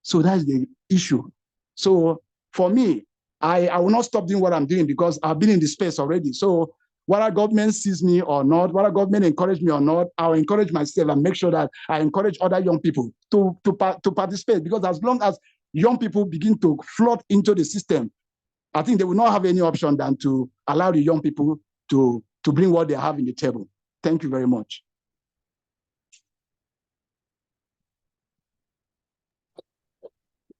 So that's the issue. So for me, I will not stop doing what I'm doing because I've been in the space already. So whether government sees me or not, whether government encourage me or not, I'll encourage myself and make sure that I encourage other young people to participate. Because as long as young people begin to flood into the system, I think they will not have any option than to allow the young people to bring what they have in the table. Thank you very much.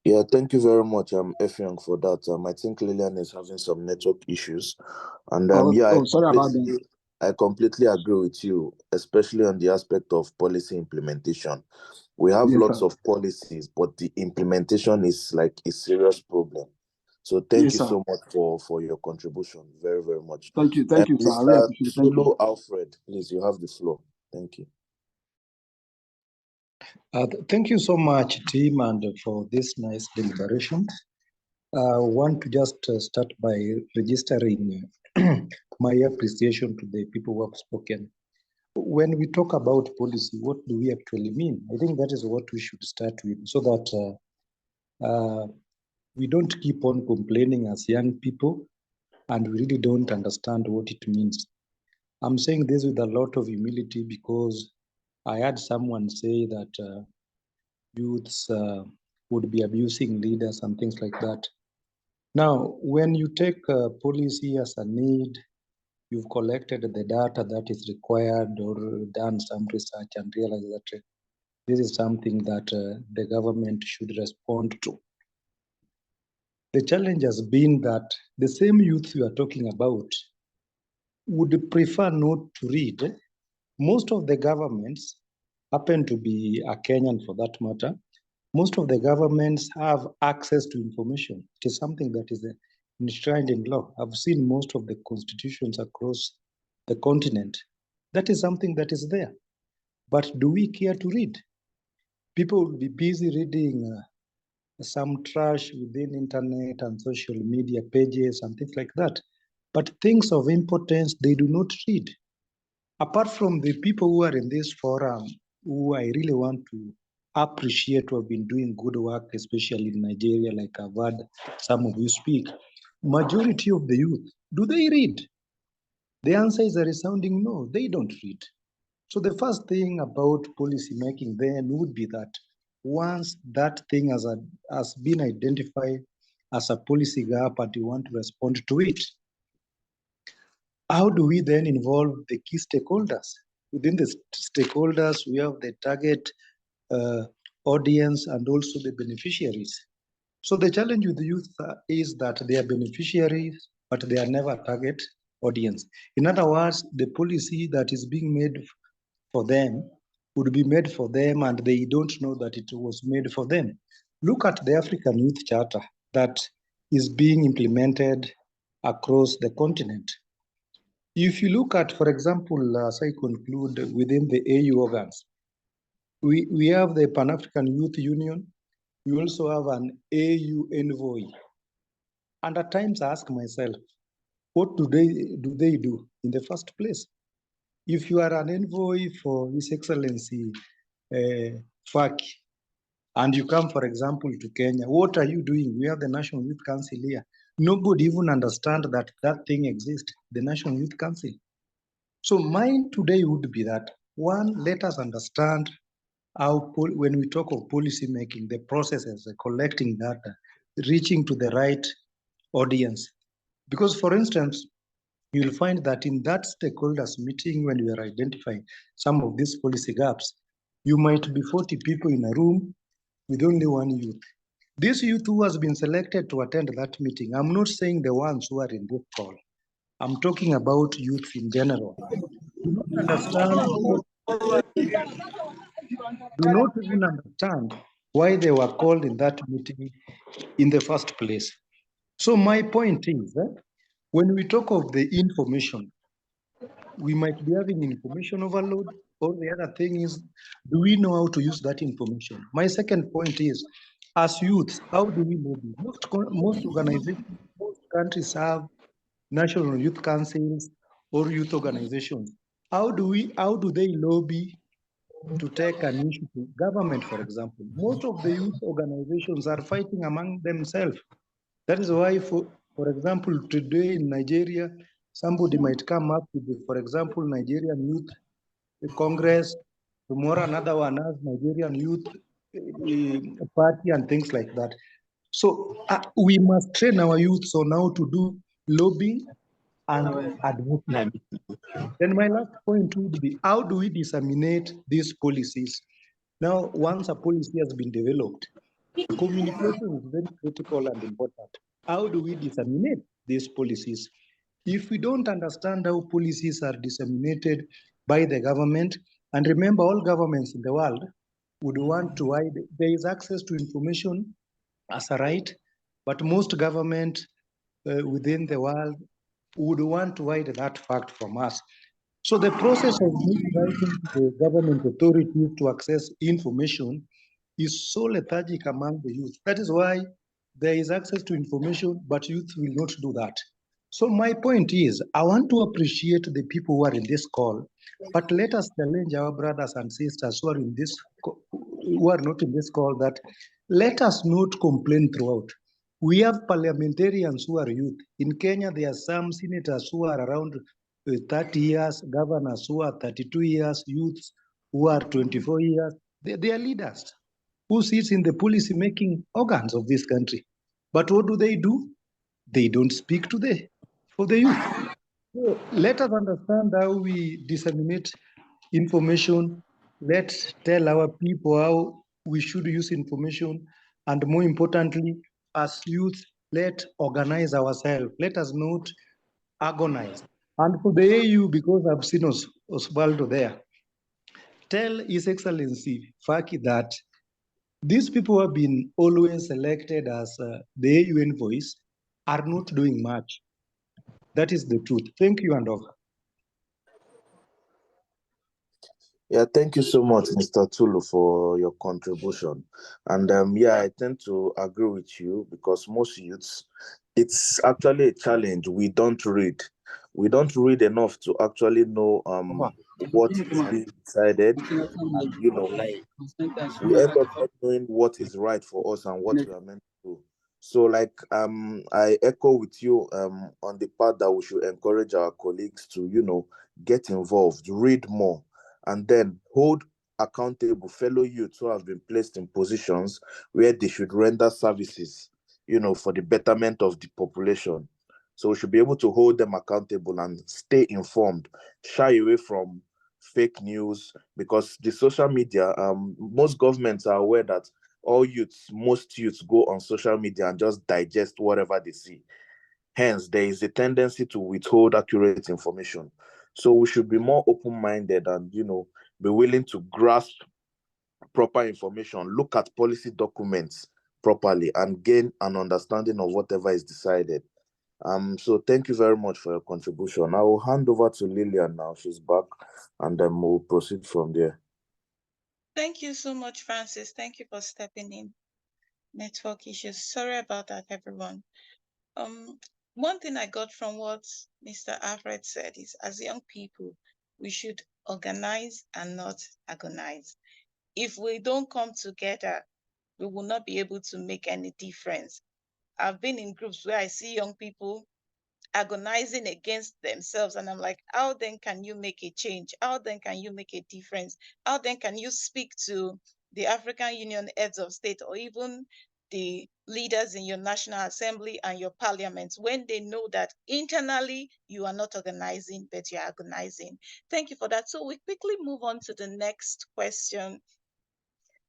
Yeah, thank you very much, Effiong, for that. I think Lilian is having some network issues. And sorry about that. I completely agree with you, especially on the aspect of policy implementation. We have lots of policies, but the implementation is like a serious problem. So thank you so much for your contribution. Very, very much. Thank you, sir. I really appreciate it. Thank you. Alfred, please, you have the floor. Thank you. Thank you so much, team, and for this nice deliberation. I want to just start by registering my appreciation to the people who have spoken. When we talk about policy, what do we actually mean? I think that is what we should start with, so that we don't keep on complaining as young people and we really don't understand what it means. I'm saying this with a lot of humility because I had someone say that youths would be abusing leaders and things like that. Now, when you take policy as a need, you've collected the data that is required or done some research and realized that this is something that the government should respond to. The challenge has been that the same youth you are talking about would prefer not to read. Most of the governments happen to be a Kenyan for that matter. Most of the governments have access to information. It is something that is enshrined in law. I've seen most of the constitutions across the continent. That is something that is there. But do we care to read? People will be busy reading some trash within internet and social media pages and things like that. But things of importance, they do not read. Apart from the people who are in this forum, who I really want to appreciate, who have been doing good work, especially in Nigeria, like I've heard some of you speak, majority of the youth, do they read? The answer is a resounding no, they don't read. So the first thing about policy making then would be that once that thing has been identified as a policy gap and you want to respond to it, how do we then involve the key stakeholders? Within the stakeholders, we have the target audience and also the beneficiaries. So the challenge with the youth is that they are beneficiaries, but they are never target audience. In other words, the policy that is being made for them would be made for them, and they don't know that it was made for them. Look at the African Youth Charter that is being implemented across the continent. If you look at, for example, as I conclude, within the AU organs, we have the Pan-African Youth Union. We also have an AU envoy. And at times I ask myself, what do they do in the first place? If you are an envoy for His Excellency Faki, and you come, for example, to Kenya, what are you doing? We have the National Youth Council here. Nobody even understands that that thing exists, the National Youth Council. So mine today would be that, one, let us understand how, when we talk of policy making, the processes, collecting data, reaching to the right audience. Because, for instance, you'll find that in that stakeholders meeting, when you are identifying some of these policy gaps, you might be 40 people in a room with only one youth. This youth who has been selected to attend that meeting, I'm not saying the ones who are in this call. I'm talking about youth in general. Do not understand, do not even understand why they were called in that meeting in the first place. So my point is that when we talk of the information, we might be having information overload, or the other thing is, do we know how to use that information? My second point is, as youths, how do we lobby? Most organizations, most countries have national youth councils or youth organizations. How do they lobby to take an issue to government, for example? Most of the youth organizations are fighting among themselves. That is why, for example, today in Nigeria, somebody might come up with, for example, Nigerian Youth Congress, tomorrow another one has Nigerian Youth Party and things like that. So we must train our youth on how to do lobbying and advocacy. Then my last point would be, how do we disseminate these policies? Now, once a policy has been developed, communication is very critical and important. How do we disseminate these policies? If we don't understand how policies are disseminated by the government, and remember, all governments in the world would want to hide, there is access to information as a right, but most government within the world would want to hide that fact from us. So the process of writing to the government authorities to access information is so lethargic among the youth. That is why there is access to information, but youth will not do that. So my point is, I want to appreciate the people who are in this call, but let us challenge our brothers and sisters who are in this, who are not in this call, that let us not complain throughout. We have parliamentarians who are youth. In Kenya, there are some senators who are around 30 years, governors who are 32 years, youths who are 24 years. They are leaders who sits in the policy making organs of this country. But what do? They don't speak for the youth. So let us understand how we disseminate information. Let's tell our people how we should use information. And more importantly, as youth, let's organize ourselves. Let us not agonize. And for the AU, because I've seen Osvaldo there, tell His Excellency Faki that these people who have been always selected as the AU envoys are not doing much. That is the truth. Thank you, and over. Yeah, thank you so much, Mr. Tulu, for your contribution. And yeah, I tend to agree with you because most youths, it's actually a challenge. We don't read. We don't read enough to actually know what is being decided, and we end up not knowing what is right for us and what we are meant to do. So like I echo with you on the part that we should encourage our colleagues to get involved, read more, and then hold accountable fellow youths who have been placed in positions where they should render services for the betterment of the population. So we should be able to hold them accountable and stay informed, shy away from fake news, because the social media, most governments are aware that most youths go on social media and just digest whatever they see. Hence, there is a tendency to withhold accurate information. So we should be more open-minded and, be willing to grasp proper information, look at policy documents properly, and gain an understanding of whatever is decided. So thank you very much for your contribution. I will hand over to Lilian now. She's back, and then we'll proceed from there. Thank you so much, Francis. Thank you for stepping in. Network issues. Sorry about that, everyone. One thing I got from what Mr. Alfred said is, as young people, we should organize and not agonize. If we don't come together, we will not be able to make any difference. I've been in groups where I see young people agonizing against themselves, and I'm like, how then can you make a change? How then can you make a difference? How then can you speak to the African Union heads of state, or even the leaders in your National Assembly and your parliament, when they know that internally you are not organizing, but you're agonizing? Thank you for that. So we quickly move on to the next question,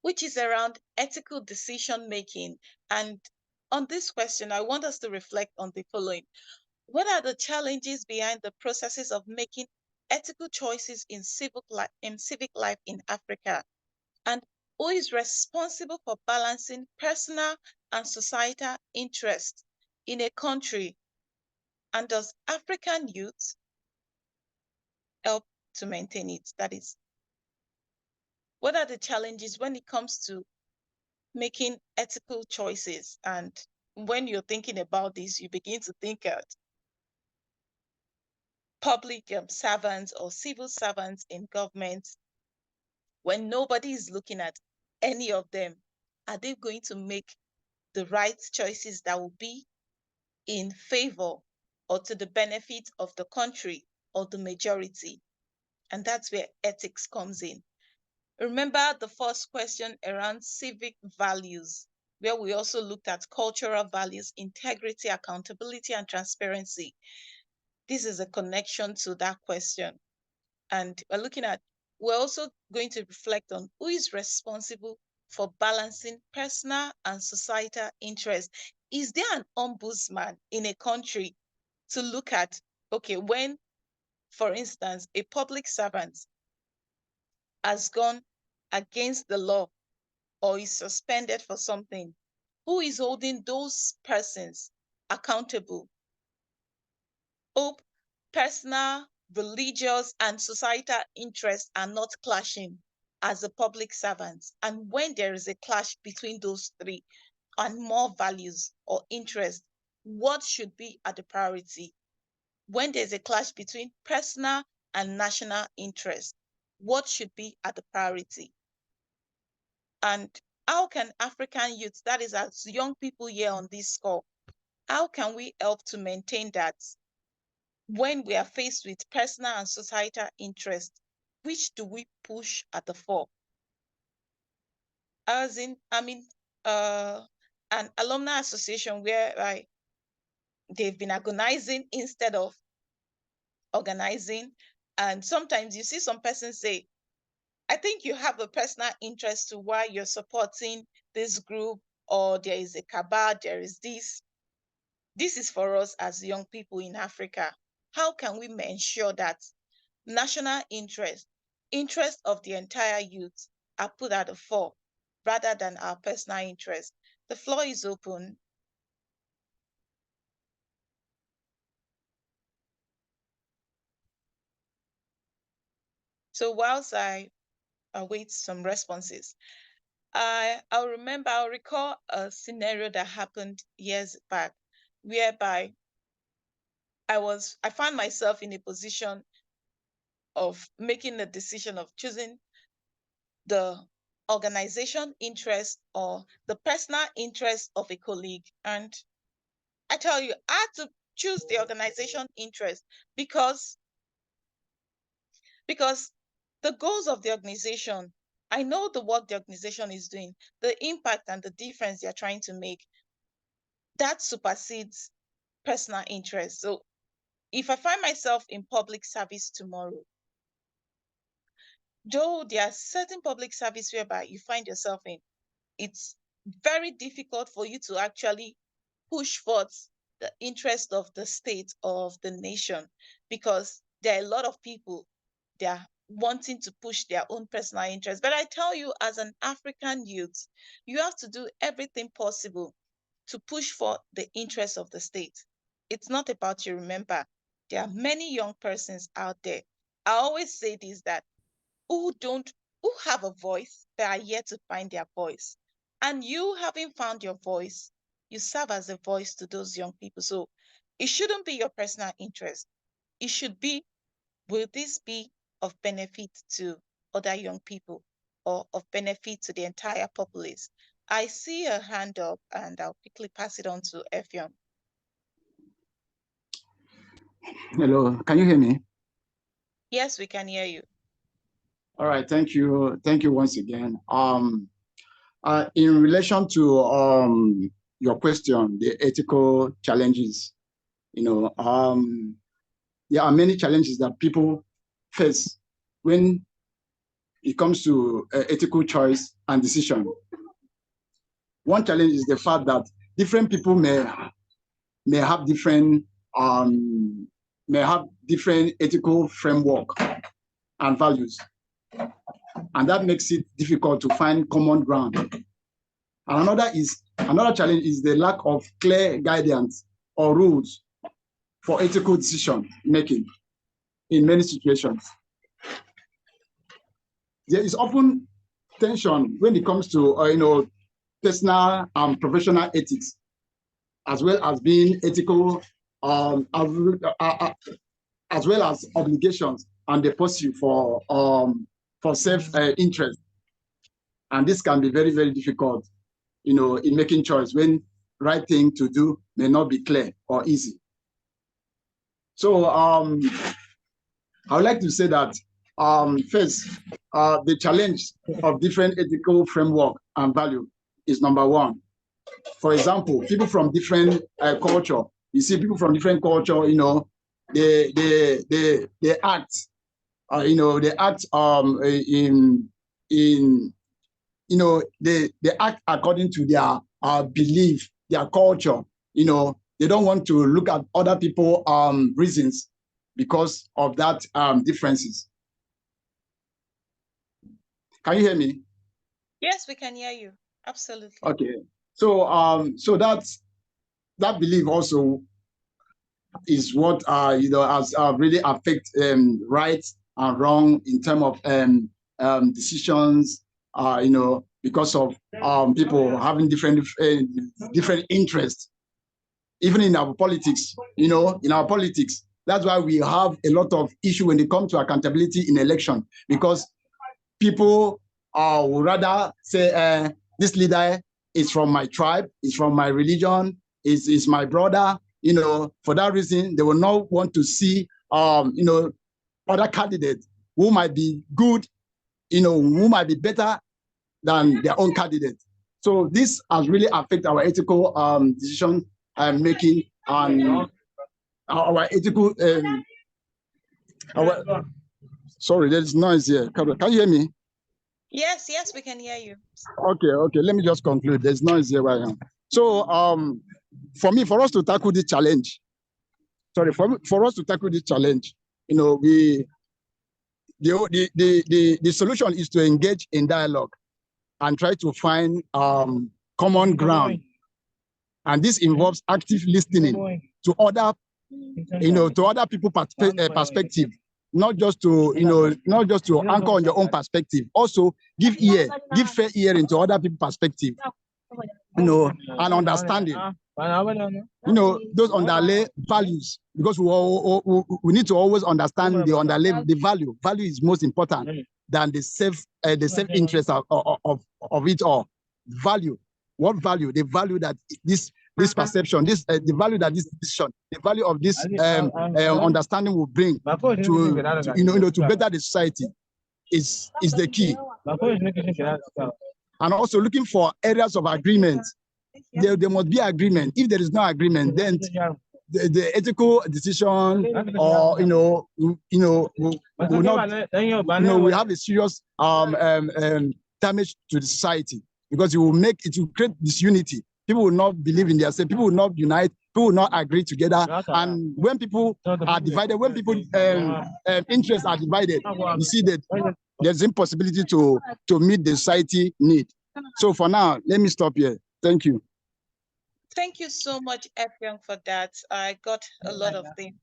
which is around ethical decision making. And on this question, I want us to reflect on the following. What are the challenges behind the processes of making ethical choices in civic life in Africa? And who is responsible for balancing personal and societal interests in a country? And does African youth help to maintain it? That is, what are the challenges when it comes to making ethical choices? And when you're thinking about this, you begin to think at public servants or civil servants in government. When nobody is looking at any of them, are they going to make the right choices that will be in favor or to the benefit of the country or the majority? And that's where ethics comes in. Remember the first question around civic values, where we also looked at cultural values, integrity, accountability, and transparency. This is a connection to that question. And we're also going to reflect on who is responsible for balancing personal and societal interests. Is there an ombudsman in a country to look at, okay, when, for instance, a public servant has gone against the law or is suspended for something, who is holding those persons accountable? Hope personal, religious, and societal interests are not clashing as a public servant. And when there is a clash between those three and more values or interests, what should be at the priority? When there's a clash between personal and national interest, what should be at the priority? And how can African youth, that is as young people here on this call, how can we help to maintain that? When we are faced with personal and societal interest, which do we push at the fore? An alumni association where they've been agonizing instead of organizing. And sometimes you see some persons say, I think you have a personal interest to why you're supporting this group, or there is a cabal, there is this. This is for us as young people in Africa. How can we ensure that national interest of the entire youth are put at the fore rather than our personal interest? The floor is open. So whilst I await some responses, I'll recall a scenario that happened years back, whereby I found myself in a position of making the decision of choosing the organization interest or the personal interest of a colleague. And I tell you, I had to choose the organization interest because the goals of the organization, I know the work the organization is doing, the impact and the difference they're trying to make, that supersedes personal interest. So if I find myself in public service tomorrow, though there are certain public service whereby you find yourself in, it's very difficult for you to actually push forth the interest of the state or of the nation, because there are a lot of people, they are wanting to push their own personal interest. But I tell you, as an African youth, you have to do everything possible to push for the interest of the state. It's not about you. Remember, there are many young persons out there. I always say this, that who have a voice but are yet to find their voice. And you, having found your voice, you serve as a voice to those young people. So it shouldn't be your personal interest. It should be, will this be of benefit to other young people or of benefit to the entire populace? I see a hand up, and I'll quickly pass it on to Effiong. Hello, can you hear me? Yes, we can hear you. All right, thank you. Thank you once again. In relation to your question, the ethical challenges, there are many challenges that people face when it comes to ethical choice and decision. One challenge is the fact that different people may have different ethical framework and values, and that makes it difficult to find common ground. And another challenge is the lack of clear guidance or rules for ethical decision making in many situations. There is often tension when it comes to personal and professional ethics, as well as being ethical, as well as obligations and the pursuit for self-interest. And this can be very, very difficult, in making choice when right thing to do may not be clear or easy. So I would like to say that first, the challenge of different ethical framework and value is number one. For example, people from different culture, you see people from different culture, they act, they act according to their belief, their culture. They don't want to look at other people reasons because of that differences. Can you hear me? Yes, we can hear you. Absolutely. Okay. So that belief also is what has really affect right and wrong in terms of decisions. Because of people having different interests, even in our politics. In our politics, that's why we have a lot of issue when it comes to accountability in election, because people would rather say this leader is from my tribe, is from my religion, is my brother. For that reason, they will not want to see other candidates who might be good, who might be better than their own candidate. So this has really affected our ethical decision making and our ethical. Sorry, there's noise here. Can you hear me? Yes, we can hear you. Okay. Let me just conclude. There's noise here where I am. So for us to tackle this challenge, the solution is to engage in dialogue and try to find common ground. And this involves active listening to other, to other people's perspective, not just to anchor on your own perspective. Also, give fair ear into other people's perspective, and understanding. Those underlay values, because we need to always understand the underlay the value. Value is most important than the self-interest of it all. Value. What value? The value that this perception, the value that this decision, the value of this understanding will bring to better the society is the key. And also looking for areas of agreement. There must be agreement. If there is no agreement, then the ethical decision, or will not, we have a serious damage to the society, because it will create disunity. People will not believe in themselves. People will not unite. People will not agree together. And when people are divided, when people interests are divided, you see that there's impossibility to meet the society need. So for now, let me stop here. Thank you. Thank you so much, Efiong, for that. I got a lot of things.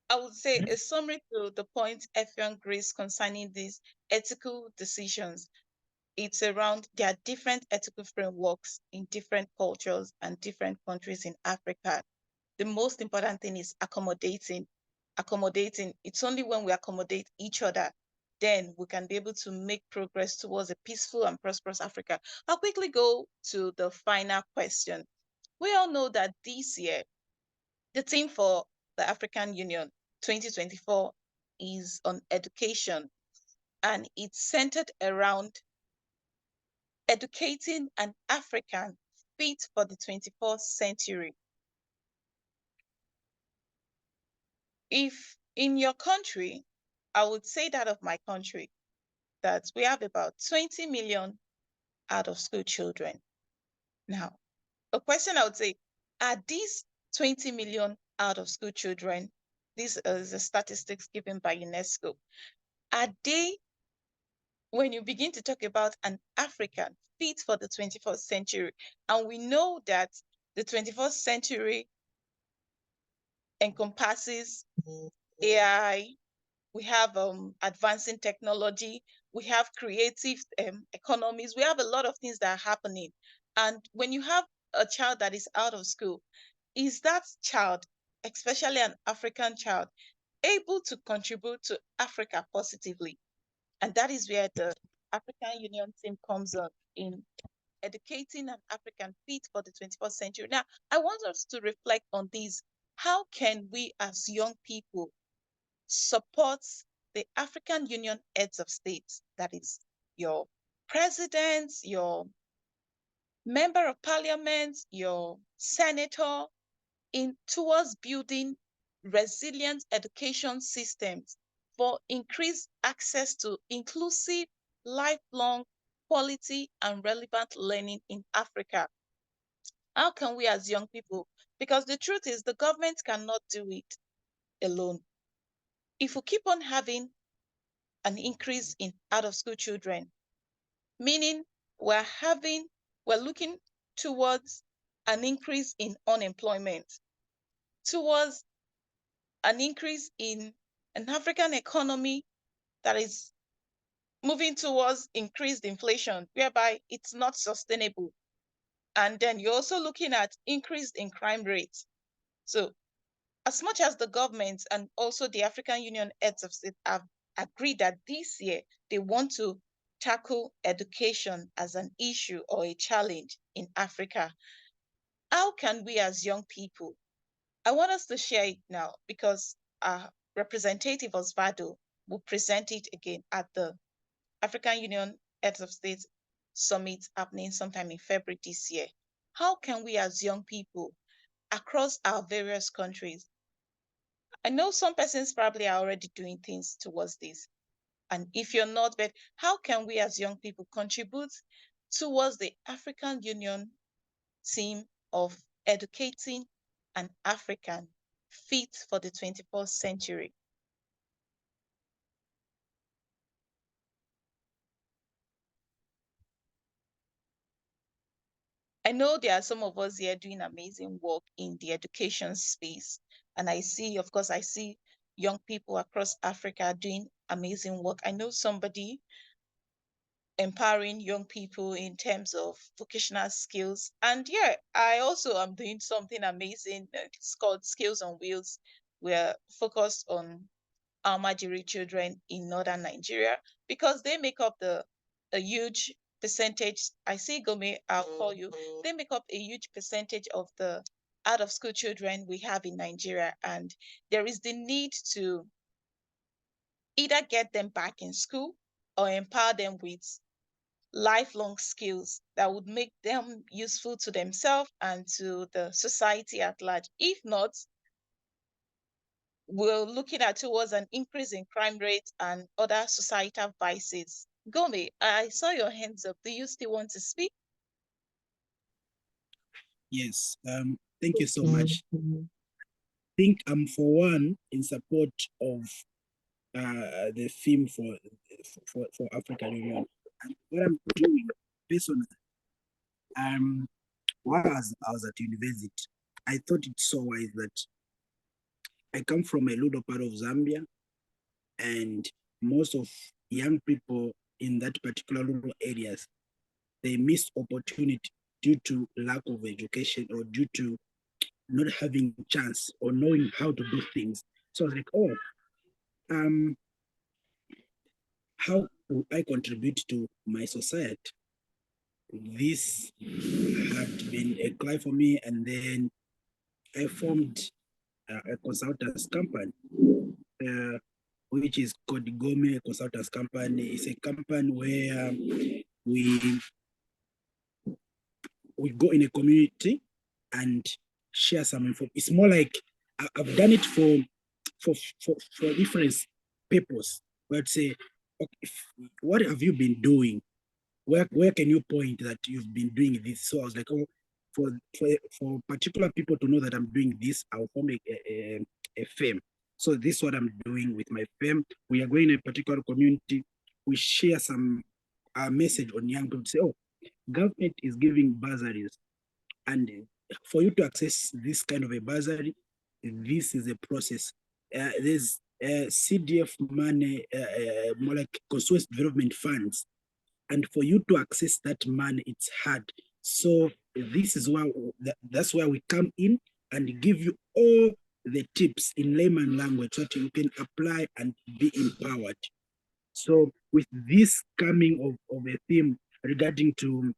I would say a summary to the point Efiong raised concerning these ethical decisions. It's around, there are different ethical frameworks in different cultures and different countries in Africa. The most important thing is accommodating. It's only when we accommodate each other, then we can be able to make progress towards a peaceful and prosperous Africa. I'll quickly go to the final question. We all know that this year, the theme for the African Union 2024 is on education, and it's centered around educating an African fit for the 21st century. If in your country, I would say that of my country, that we have about 20 million out of school children. Now, a question I would say, are these 20 million out of school children, these are the statistics given by UNESCO, are they, when you begin to talk about an African fit for the 21st century, and we know that the 21st century encompasses AI, we have advancing technology, we have creative economies, we have a lot of things that are happening. And when you have a child that is out of school, is that child, especially an African child, able to contribute to Africa positively? And that is where the African Union team comes on in educating an African fit for the 21st century. Now, I want us to reflect on this. How can we as young people support the African Union heads of states, that is your president, your member of parliament, your senator, in towards building resilient education systems for increased access to inclusive, lifelong, quality, and relevant learning in Africa? How can we as young people, because the truth is the government cannot do it alone. If we keep on having an increase in out-of-school children, meaning we're looking towards an increase in unemployment, towards an increase in an African economy that is moving towards increased inflation, whereby it's not sustainable. And then you're also looking at increase in crime rates. So as much as the government and also the African Union heads of state have agreed that this year they want to tackle education as an issue or a challenge in Africa, how can we as young people, I want us to share it now, because our representative Osvaldo will present it again at the African Union Heads of State Summit happening sometime in February this year. How can we as young people across our various countries, I know some persons probably are already doing things towards this, and if you're not, but how can we as young people contribute towards the African Union theme of educating an African fit for the 21st century? I know there are some of us here doing amazing work in the education space. And I see, of course, I see young people across Africa doing amazing work. I know somebody empowering young people in terms of vocational skills. And yeah, I also am doing something amazing. It's called Skills on Wheels. We're focused on Almajiri children in northern Nigeria, because they make up a huge percentage. I see Gome, I'll call you. They make up a huge percentage of the out-of-school children we have in Nigeria, and there is the need to either get them back in school or empower them with lifelong skills that would make them useful to themselves and to the society at large. If not, we're looking at towards an increase in crime rates and other societal vices. Gome, I saw your hands up. Do you still want to speak? Yes, thank you so much. I think I'm for one in support of the theme for African Union. And what I'm doing personally, while I was at university, I thought it so wise that I come from a little part of Zambia, and most of young people in that particular rural areas, they miss opportunity due to lack of education or due to not having chance or knowing how to do things. So I was like, oh, how will I contribute to my society? This had been a cry for me, and then I formed a consultants company, which is called Gome Consultants Company. It's a company where we go in a community and share some info. It's more like I've done it for different purpose. Let's say, okay, what have you been doing? Where can you point that you've been doing this? So I was like, oh, for particular people to know that I'm doing this, I'll form a firm. So this is what I'm doing with my firm. We are going in a particular community. We share some message on young people to say, oh, government is giving bursaries, and for you to access this kind of a bursary, this is a process. There's CDF money, more like constituency development funds, and for you to access that money, it's hard. So this is why that's why we come in and give you all the tips in layman language so that you can apply and be empowered. So with this coming of a theme regarding to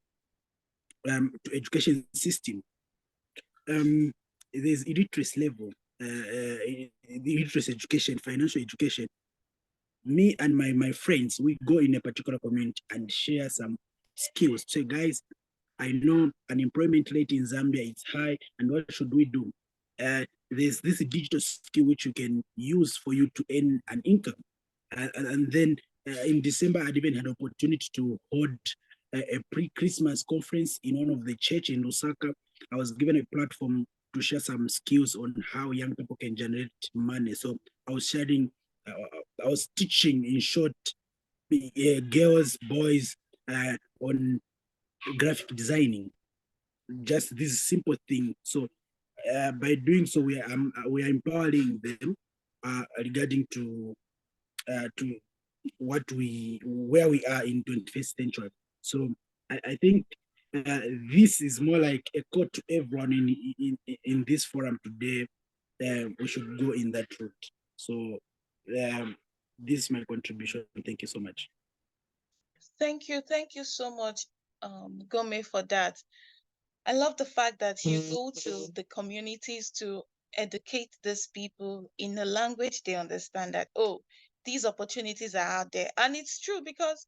education system, there's illiteracy level, illiteracy education, financial education. Me and my friends, we go in a particular community and share some skills. So guys, I know unemployment rate in Zambia is high, and what should we do? There's this digital skill which you can use for you to earn an income. And then in December, I'd even had opportunity to hold a pre-Christmas conference in one of the church in Lusaka. I was given a platform to share some skills on how young people can generate money. So I was sharing, I was teaching, in short, girls, boys on graphic designing, just this simple thing. So by doing so, we are empowering them regarding to where we are in 21st century. So I think this is more like a call to everyone in this forum today. We should go in that route. So this is my contribution. Thank you so much. Thank you so much, Gome, for that. I love the fact that you go to the communities to educate these people in a language they understand, that, oh, these opportunities are out there. And it's true, because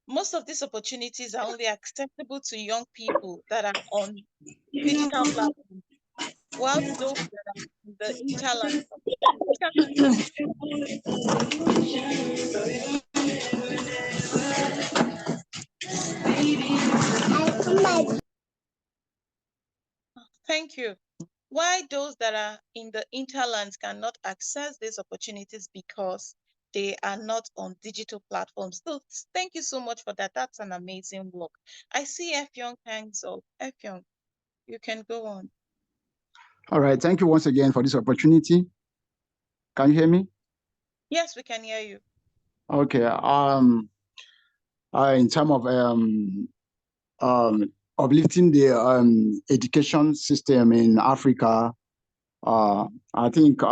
most of these opportunities are only accessible to young people that are on digital platforms, while those that are in the interland. Thank you. Why those that are in the interlands cannot access these opportunities? Because they are not on digital platforms. So thank you so much for that. That's an amazing work. I see Efyong hands up. Efyong, you can go on. All right. Thank you once again for this opportunity. Can you hear me? Yes, we can hear you. Okay. In terms of uplifting the education system in Africa, I think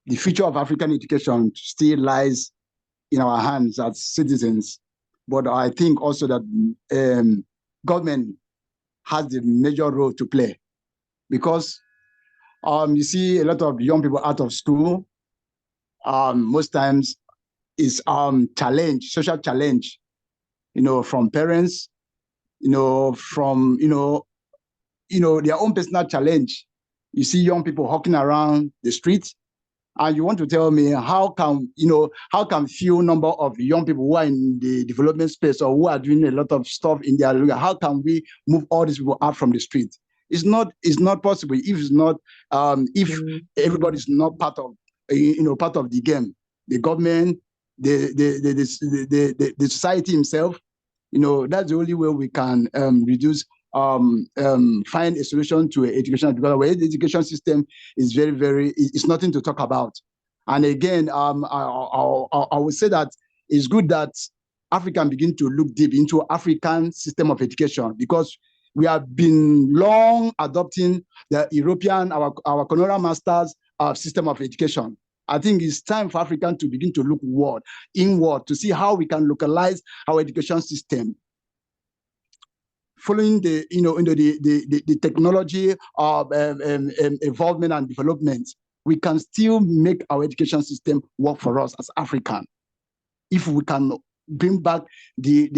the future of African education still lies in our hands as citizens. But I think also that government has the major role to play, because you see a lot of young people out of school. Most times is social challenge, from parents, from their own personal challenge. You see young people hawking around the streets, And you want to tell me how can few number of young people who are in the development space or who are doing a lot of stuff in their area, how can we move all these people out from the street? It's not possible if it's not if everybody's not part of part of the game. The government, the society himself, that's the only way we can reduce find a solution to education, because our education system is it's nothing to talk about. And again, I would say that it's good that Africa begin to look deep into African system of education, because we have been long adopting the European, our colonial masters system of education. I think it's time for Africans to begin to look inward to see how we can localize our education system. Following the technology of involvement and development, we can still make our education system work for us as African. If we can bring back the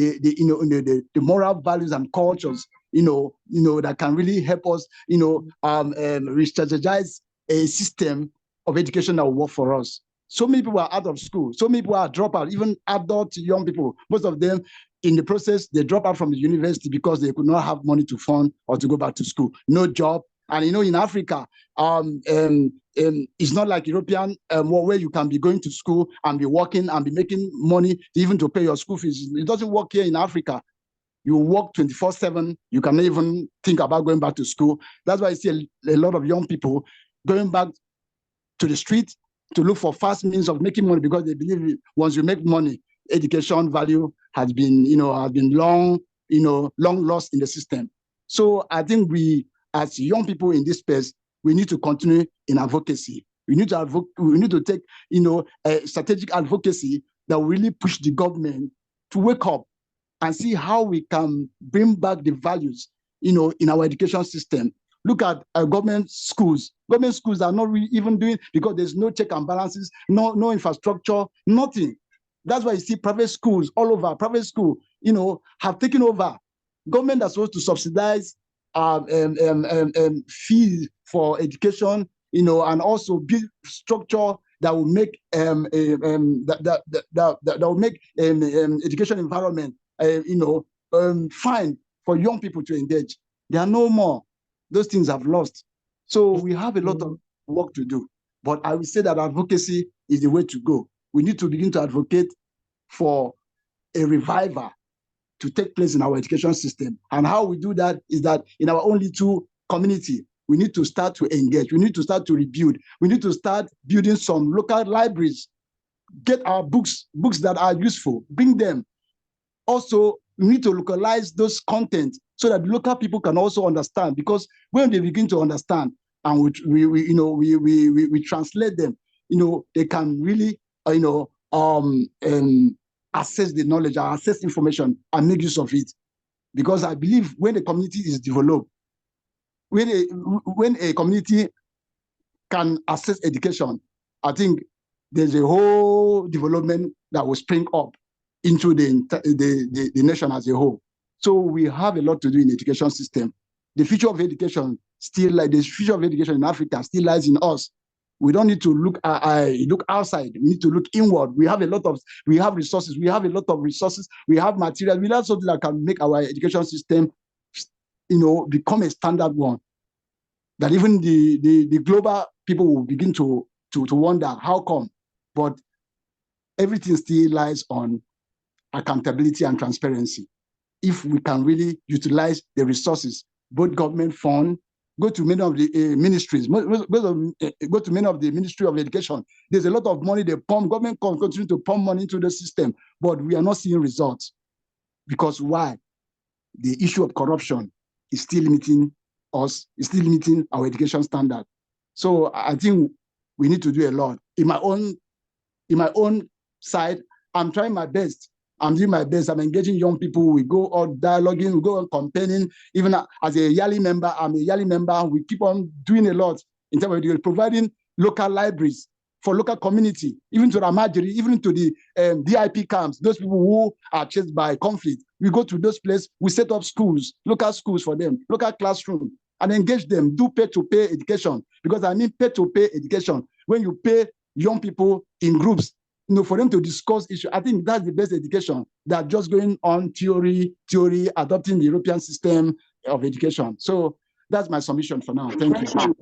moral values and cultures, that can really help us, re-strategize a system of education that will work for us. So many people are out of school. So many people are dropout, even adult young people. Most of them, in the process, they drop out from the university because they could not have money to fund or to go back to school. No job. And in Africa, it's not like European where you can be going to school and be working and be making money even to pay your school fees. It doesn't work here in Africa. You work 24/7. You cannot even think about going back to school. That's why I see a lot of young people going back to the street to look for fast means of making money, because they believe once you make money, education value has been long lost in the system. So I think we, as young people in this space, we need to continue in advocacy. We need to take a strategic advocacy that will really push the government to wake up and see how we can bring back the values in our education system. Look at government schools. Government schools are not really even doing, because there's no check and balances, no infrastructure, nothing. That's why you see private schools all over. Private school, have taken over. Government are supposed to subsidize fees for education, and also build structure that will make that will make education environment fine for young people to engage. There are no more. Those things have lost. So we have a lot of work to do. But I will say that advocacy is the way to go. We need to begin to advocate for a revival to take place in our education system. And how we do that is that in our own little community, we need to start to engage. We need to start to rebuild. We need to start building some local libraries. Get our books that are useful, bring them. Also, we need to localize those content so that local people can also understand, because when they begin to understand and we translate them, they can really access the knowledge, access information, and make use of it. Because I believe when a community is developed, when a community can access education, I think there's a whole development that will spring up into the nation as a whole. So we have a lot to do in the education system. The future of education the future of education in Africa still lies in us. We don't need to look outside. We need to look inward. We have resources. We have a lot of resources. We have materials. We have something that can make our education system, become a standard one. That even the global people will begin to wonder how come. But everything still lies on accountability and transparency. If we can really utilize the resources, both government fund, go to many of the ministries, go to many of the Ministry of Education. There's a lot of money they pump. Government continue to pump money into the system, but we are not seeing results. Because why? The issue of corruption is still limiting us, is still limiting our education standard. So I think we need to do a lot. In my own side, I'm trying my best. I'm doing my best. I'm engaging young people. We go on dialoguing, we go on campaigning. Even as a Yali member, I'm a Yali member. We keep on doing a lot in terms of providing local libraries for local community, even to Ramajiri, even to the DIP camps, those people who are chased by conflict. We go to those places, we set up schools, local schools for them, local classroom, and engage them, do pay-to-pay education. Because I mean pay-to-pay education. When you pay young people in groups, for them to discuss issues. I think that's the best education than just going on theory, adopting the European system of education. So that's my submission for now. Thank you.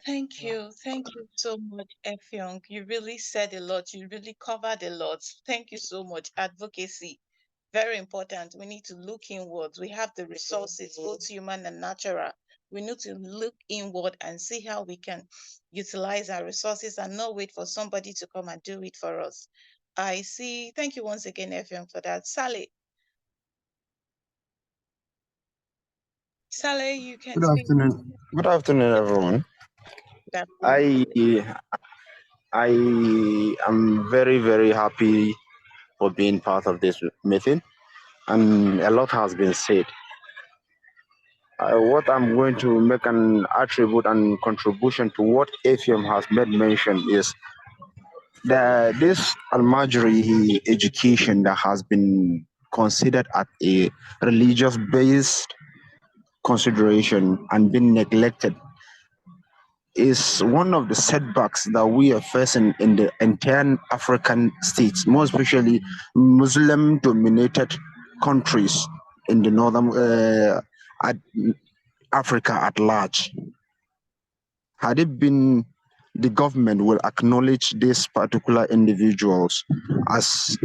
Thank you. Thank you so much, Effiong. You really said a lot. You really covered a lot. Thank you so much. Advocacy, very important. We need to look inwards. We have the resources, both human and natural. We need to look inward and see how we can utilize our resources and not wait for somebody to come and do it for us. I see. Thank you once again, Effiong, for that. Sally. Sally, you can Good speak. afternoon. Good afternoon, everyone. I am very, very happy for being part of this meeting, and a lot has been said. What I'm going to make an attribute and contribution to what AFM has made mention is that this Almajiri education that has been considered at a religious-based consideration and been neglected is one of the setbacks that we are facing in the entire African states, more especially Muslim-dominated countries in the northern Africa at large. Had it been the government will acknowledge these particular individuals as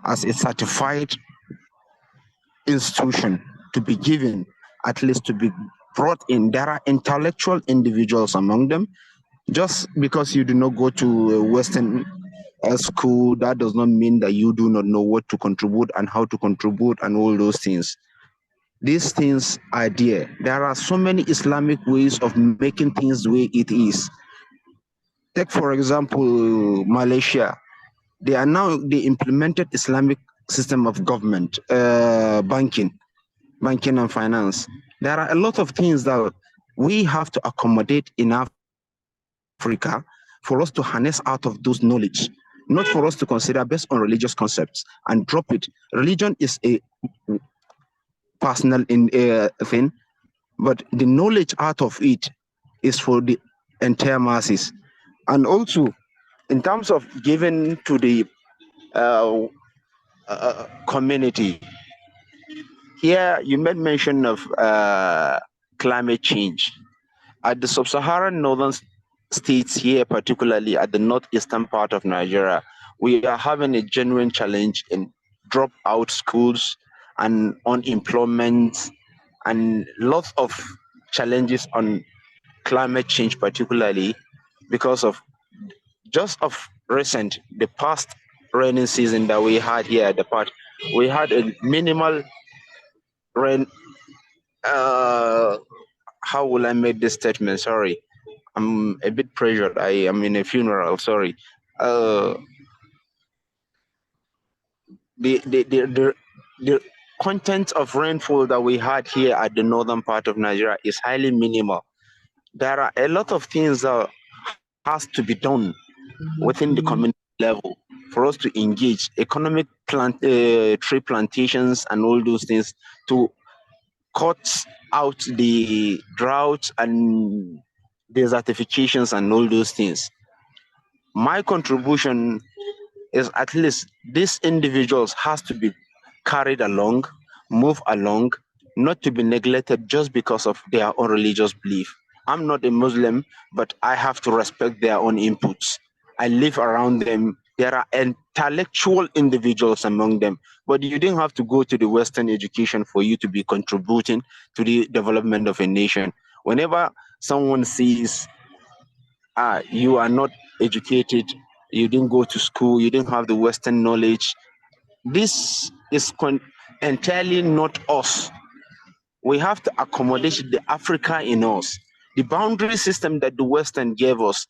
a certified institution to be given, at least to be brought in. There are intellectual individuals among them. Just because you do not go to a Western school, that does not mean that you do not know what to contribute and how to contribute and all those things. These things are there. There are so many Islamic ways of making things the way it is. Take, for example, Malaysia. They implemented Islamic system of government, banking and finance. There are a lot of things that we have to accommodate in Africa for us to harness out of those knowledge, not for us to consider based on religious concepts and drop it. Religion is a personal thing, but the knowledge out of it is for the entire masses. And also, in terms of giving to the community, here you made mention of climate change. At the sub-Saharan northern states here, particularly at the northeastern part of Nigeria, we are having a genuine challenge in dropout schools and unemployment and lots of challenges on climate change, particularly because of just of recent, the past rainy season that we had here at the part, we had a minimal rain. How will I make this statement? Sorry, I'm a bit pressured. I am in a funeral. Sorry. The content of rainfall that we had here at the northern part of Nigeria is highly minimal. There are a lot of things that has to be done within the community level for us to engage economic tree plantations and all those things to cut out the drought and desertifications and all those things. My contribution is at least these individuals has to be carried along, move along, not to be neglected just because of their own religious belief. I'm not a Muslim, but I have to respect their own inputs. I live around them. There are intellectual individuals among them, but you didn't have to go to the Western education for you to be contributing to the development of a nation. Whenever someone sees, you are not educated, you didn't go to school, you didn't have the Western knowledge, this is entirely not us. We have to accommodate the Africa in us. The boundary system that the Western gave us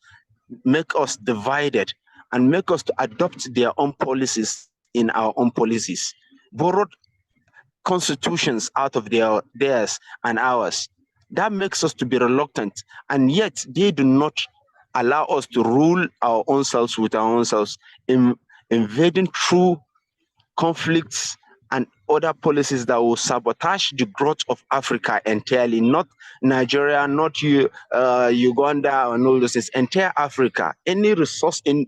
make us divided and make us to adopt their own policies in our own policies. Borrowed constitutions out of theirs and ours. That makes us to be reluctant, and yet they do not allow us to rule our own selves with our own selves, invading through conflicts and other policies that will sabotage the growth of Africa entirely, not Nigeria, not Uganda, and all those things, entire Africa, any resource in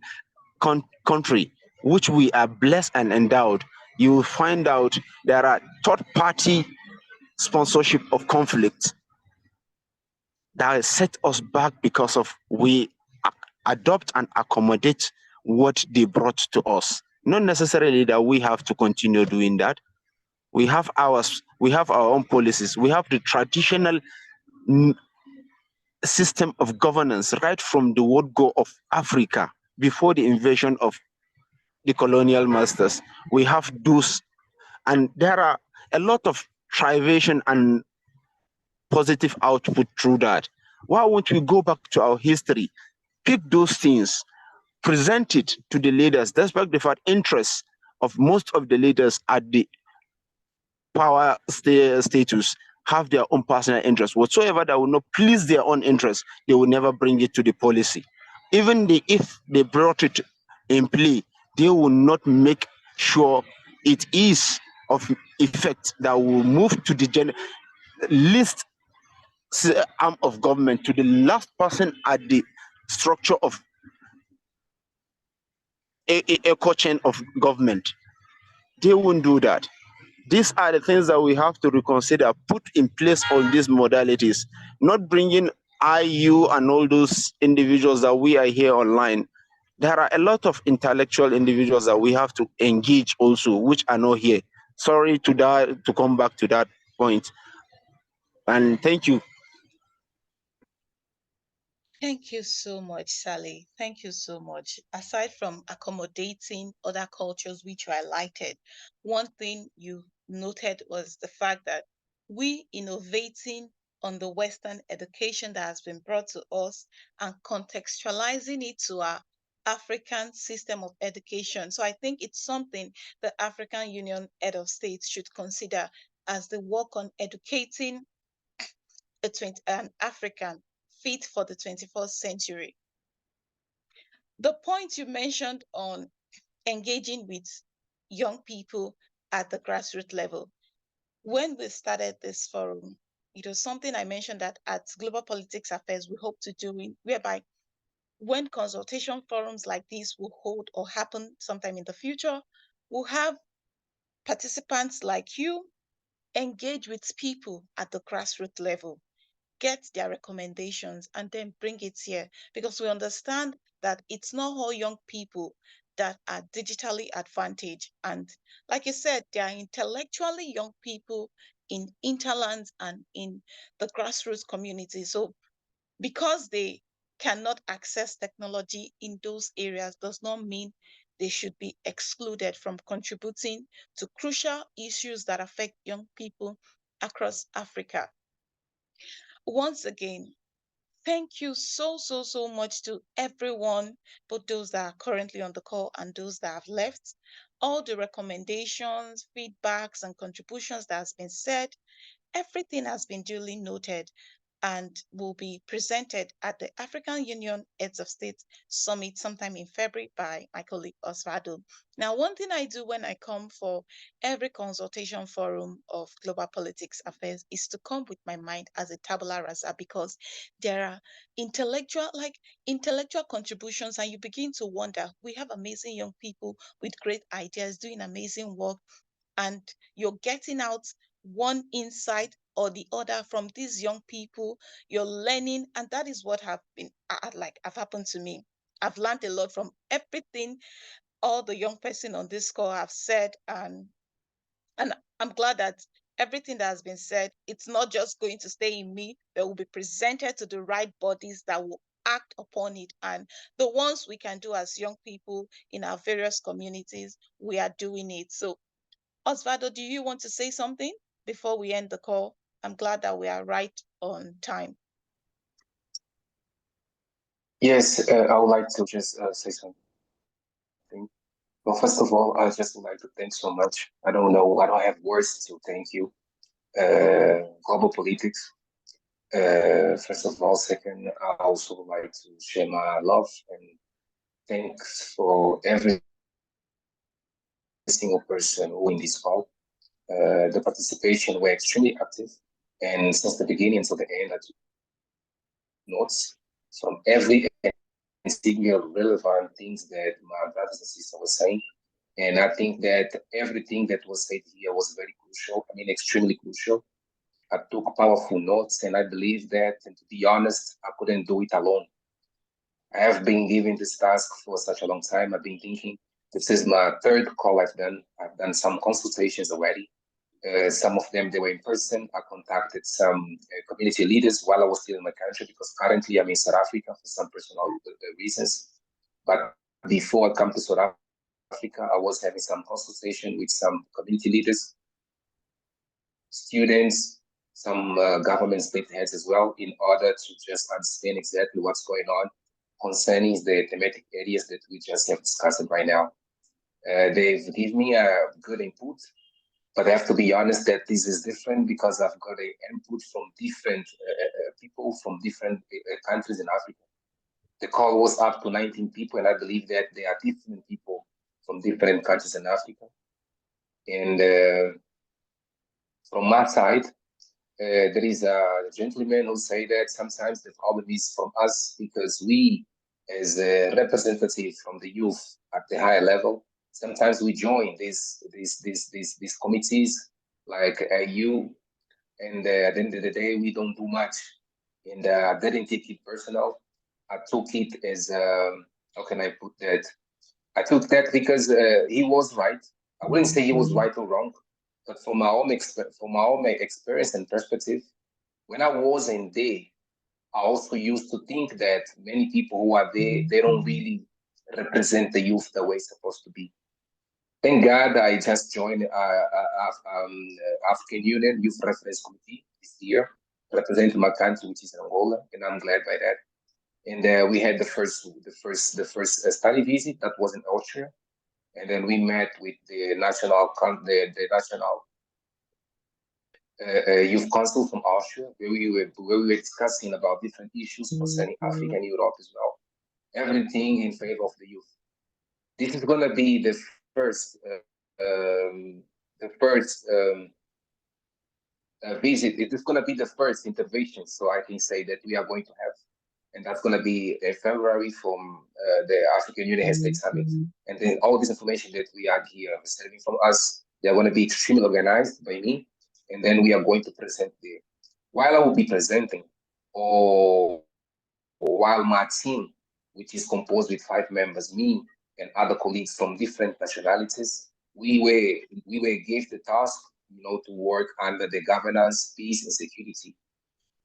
country which we are blessed and endowed, you will find out there are third-party sponsorship of conflict that set us back because of we adopt and accommodate what they brought to us. Not necessarily that we have to continue doing that. We have ours, we have our own policies, we have the traditional system of governance right from the word go of Africa before the invasion of the colonial masters. We have those, and there are a lot of privation and positive output through that. Why won't we go back to our history, pick those things, present it to the leaders, despite the fact interests of most of the leaders at the power status have their own personal interests. Whatsoever that will not please their own interests, they will never bring it to the policy. Even if they brought it in play, they will not make sure it is of effect that will move to the least arm of government, to the last person at the structure of a chain of government. They won't do that. These are the things that we have to reconsider, put in place all these modalities, not bringing IU and all those individuals that we are here online. There are a lot of intellectual individuals that we have to engage also, which are not here. Sorry to come back to that point. And thank you. Thank you so much, Sally. Thank you so much. Aside from accommodating other cultures, which you highlighted, one thing you noted was the fact that we innovating on the Western education that has been brought to us and contextualizing it to our African system of education. So I think it's something the African Union Head of States should consider as they work on educating an African fit for the 21st century. The point you mentioned on engaging with young people at the grassroots level. When we started this forum, it was something I mentioned that at Global Politics Affairs, we hope to do it, whereby when consultation forums like this will hold or happen sometime in the future, we'll have participants like you engage with people at the grassroots level, get their recommendations, and then bring it here, because we understand that it's not all young people that are digitally advantaged. And like you said, there are intellectually young people in interlands and in the grassroots community. So because they cannot access technology in those areas does not mean they should be excluded from contributing to crucial issues that affect young people across Africa. Once again, thank you so much to everyone, both those that are currently on the call and those that have left. All the recommendations, feedbacks, and contributions that has been said, everything has been duly noted and will be presented at the African Union Heads of State Summit sometime in February by my colleague Osvaldo. Now, one thing I do when I come for every consultation forum of Global Politics Affairs is to come with my mind as a tabula rasa, because there are intellectual contributions, and you begin to wonder, we have amazing young people with great ideas doing amazing work, and you're getting out one insight or the other from these young people. You're learning, and that is what have happened to me. I've learned a lot from everything all the young person on this call have said, and I'm glad that everything that has been said, it's not just going to stay in me, but will be presented to the right bodies that will act upon it. And the ones we can do as young people in our various communities, we are doing it. So Osvaldo, do you want to say something before we end the call? I'm glad that we are right on time. Yes, I would like to just say something. Well, first of all, I just would like to thank so much. I don't know, I don't have words to thank you. Global Politics. First of all, second, I also would like to share my love and thanks for every single person who in this call. The participation were extremely active, and since the beginning until the end, I took notes from every single relevant things that my brothers and sisters were saying. And I think that everything that was said here was very crucial. I mean, extremely crucial. I took powerful notes, and I believe that, and to be honest, I couldn't do it alone. I have been given this task for such a long time. I've been thinking, this is my third call I've done. I've done some consultations already. Some of them, they were in person. I contacted some community leaders while I was still in my country, because currently I'm in South Africa for some personal reasons. But before I come to South Africa, I was having some consultation with some community leaders, students, some government state heads as well, in order to just understand exactly what's going on concerning the thematic areas that we just have discussed right now. They've given me a good input, but I have to be honest that this is different because I've got an input from different people from different countries in Africa. The call was up to 19 people, and I believe that there are different people from different countries in Africa. And from my side, there is a gentleman who say that sometimes the problem is from us because we, as a representative from the youth at the higher level, sometimes we join these committees like you, and at the end of the day, we don't do much. And I didn't take it personal. I took it as how can I put that? I took that because he was right. I wouldn't say he was right or wrong, but from my own experience and perspective, when I wasn't there, I also used to think that many people who are there, they don't really represent the youth the way it's supposed to be. Thank God I just joined African Union Youth Reference Committee this year, representing my country, which is Angola, and I'm glad by that. And we had the first study visit that was in Austria, and then we met with the national youth council from Austria, where we were discussing about different issues concerning Africa and Europe as well. Everything in favor of the youth. This is going to be the first visit. It is going to be the first intervention, so I can say that we are going to have, and that's going to be in February from the African Union Head State Summit. And then all this information that we are here receiving from us, they are going to be extremely organized by me, and then we are going to present there. While I will be presenting, or while my team, which is composed with 5 members, me and other colleagues from different nationalities, we were given the task, to work under the governance, peace, and security.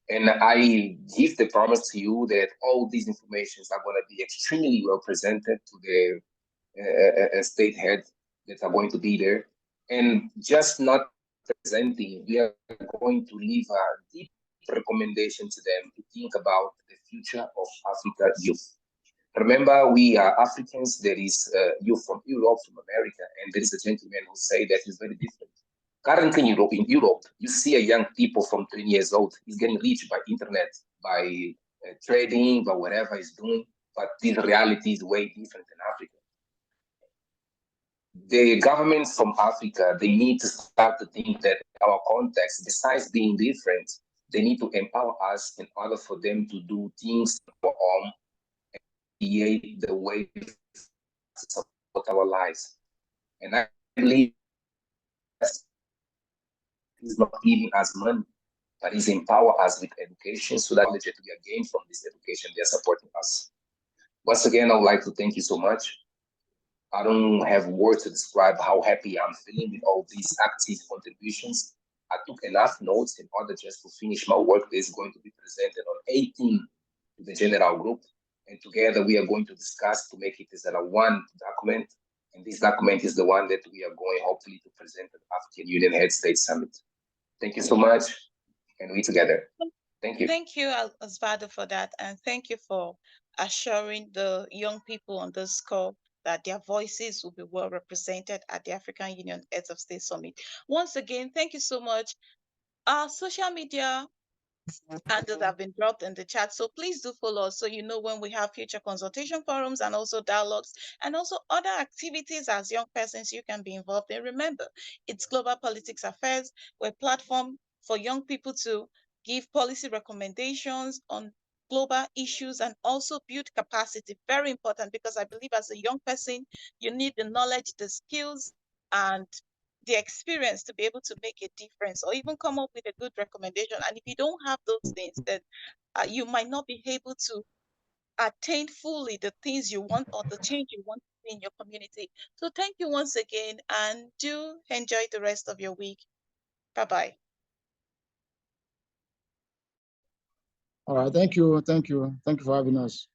And I give the promise to you that all these informations are going to be extremely well presented to the state heads that are going to be there. And just not presenting, we are going to leave a deep recommendation to them to think about the future of Africa youth. Remember, we are Africans. There is youth from Europe, from America, and there is a gentleman who say that is very different. Currently in Europe, you see a young people from 20 years old. He's getting rich by internet, by trading, by whatever he's doing. But this reality is way different in Africa. The governments from Africa, they need to start to think that our context, besides being different, they need to empower us in order for them to do things on our own and create the way to support our lives. And I believe is not giving us money, but is empower us with education so that knowledge that we are gained from this education, they are supporting us. Once again, I would like to thank you so much. I don't have words to describe how happy I'm feeling with all these active contributions. I took enough notes in order just to finish my work that is going to be presented on 18 to the general group. And together we are going to discuss to make it as a one document. And this document is the one that we are going hopefully to present at the African Union Head State Summit. Thank you so much. And we together. Thank you. Thank you, Osvaldo, for that. And thank you for assuring the young people on this call that their voices will be well represented at the African Union Heads of State Summit. Once again, thank you so much. Our social media handles have been dropped in the chat. So please do follow us so you know when we have future consultation forums and also dialogues and also other activities as young persons you can be involved in. Remember, it's Global Politics Affairs. We're a platform for young people to give policy recommendations on global issues and also build capacity. Very important, because I believe as a young person, you need the knowledge, the skills, and the experience to be able to make a difference or even come up with a good recommendation. And if you don't have those things, then you might not be able to attain fully the things you want or the change you want in your community. So thank you once again, and do enjoy the rest of your week. Bye-bye. All right, thank you for having us.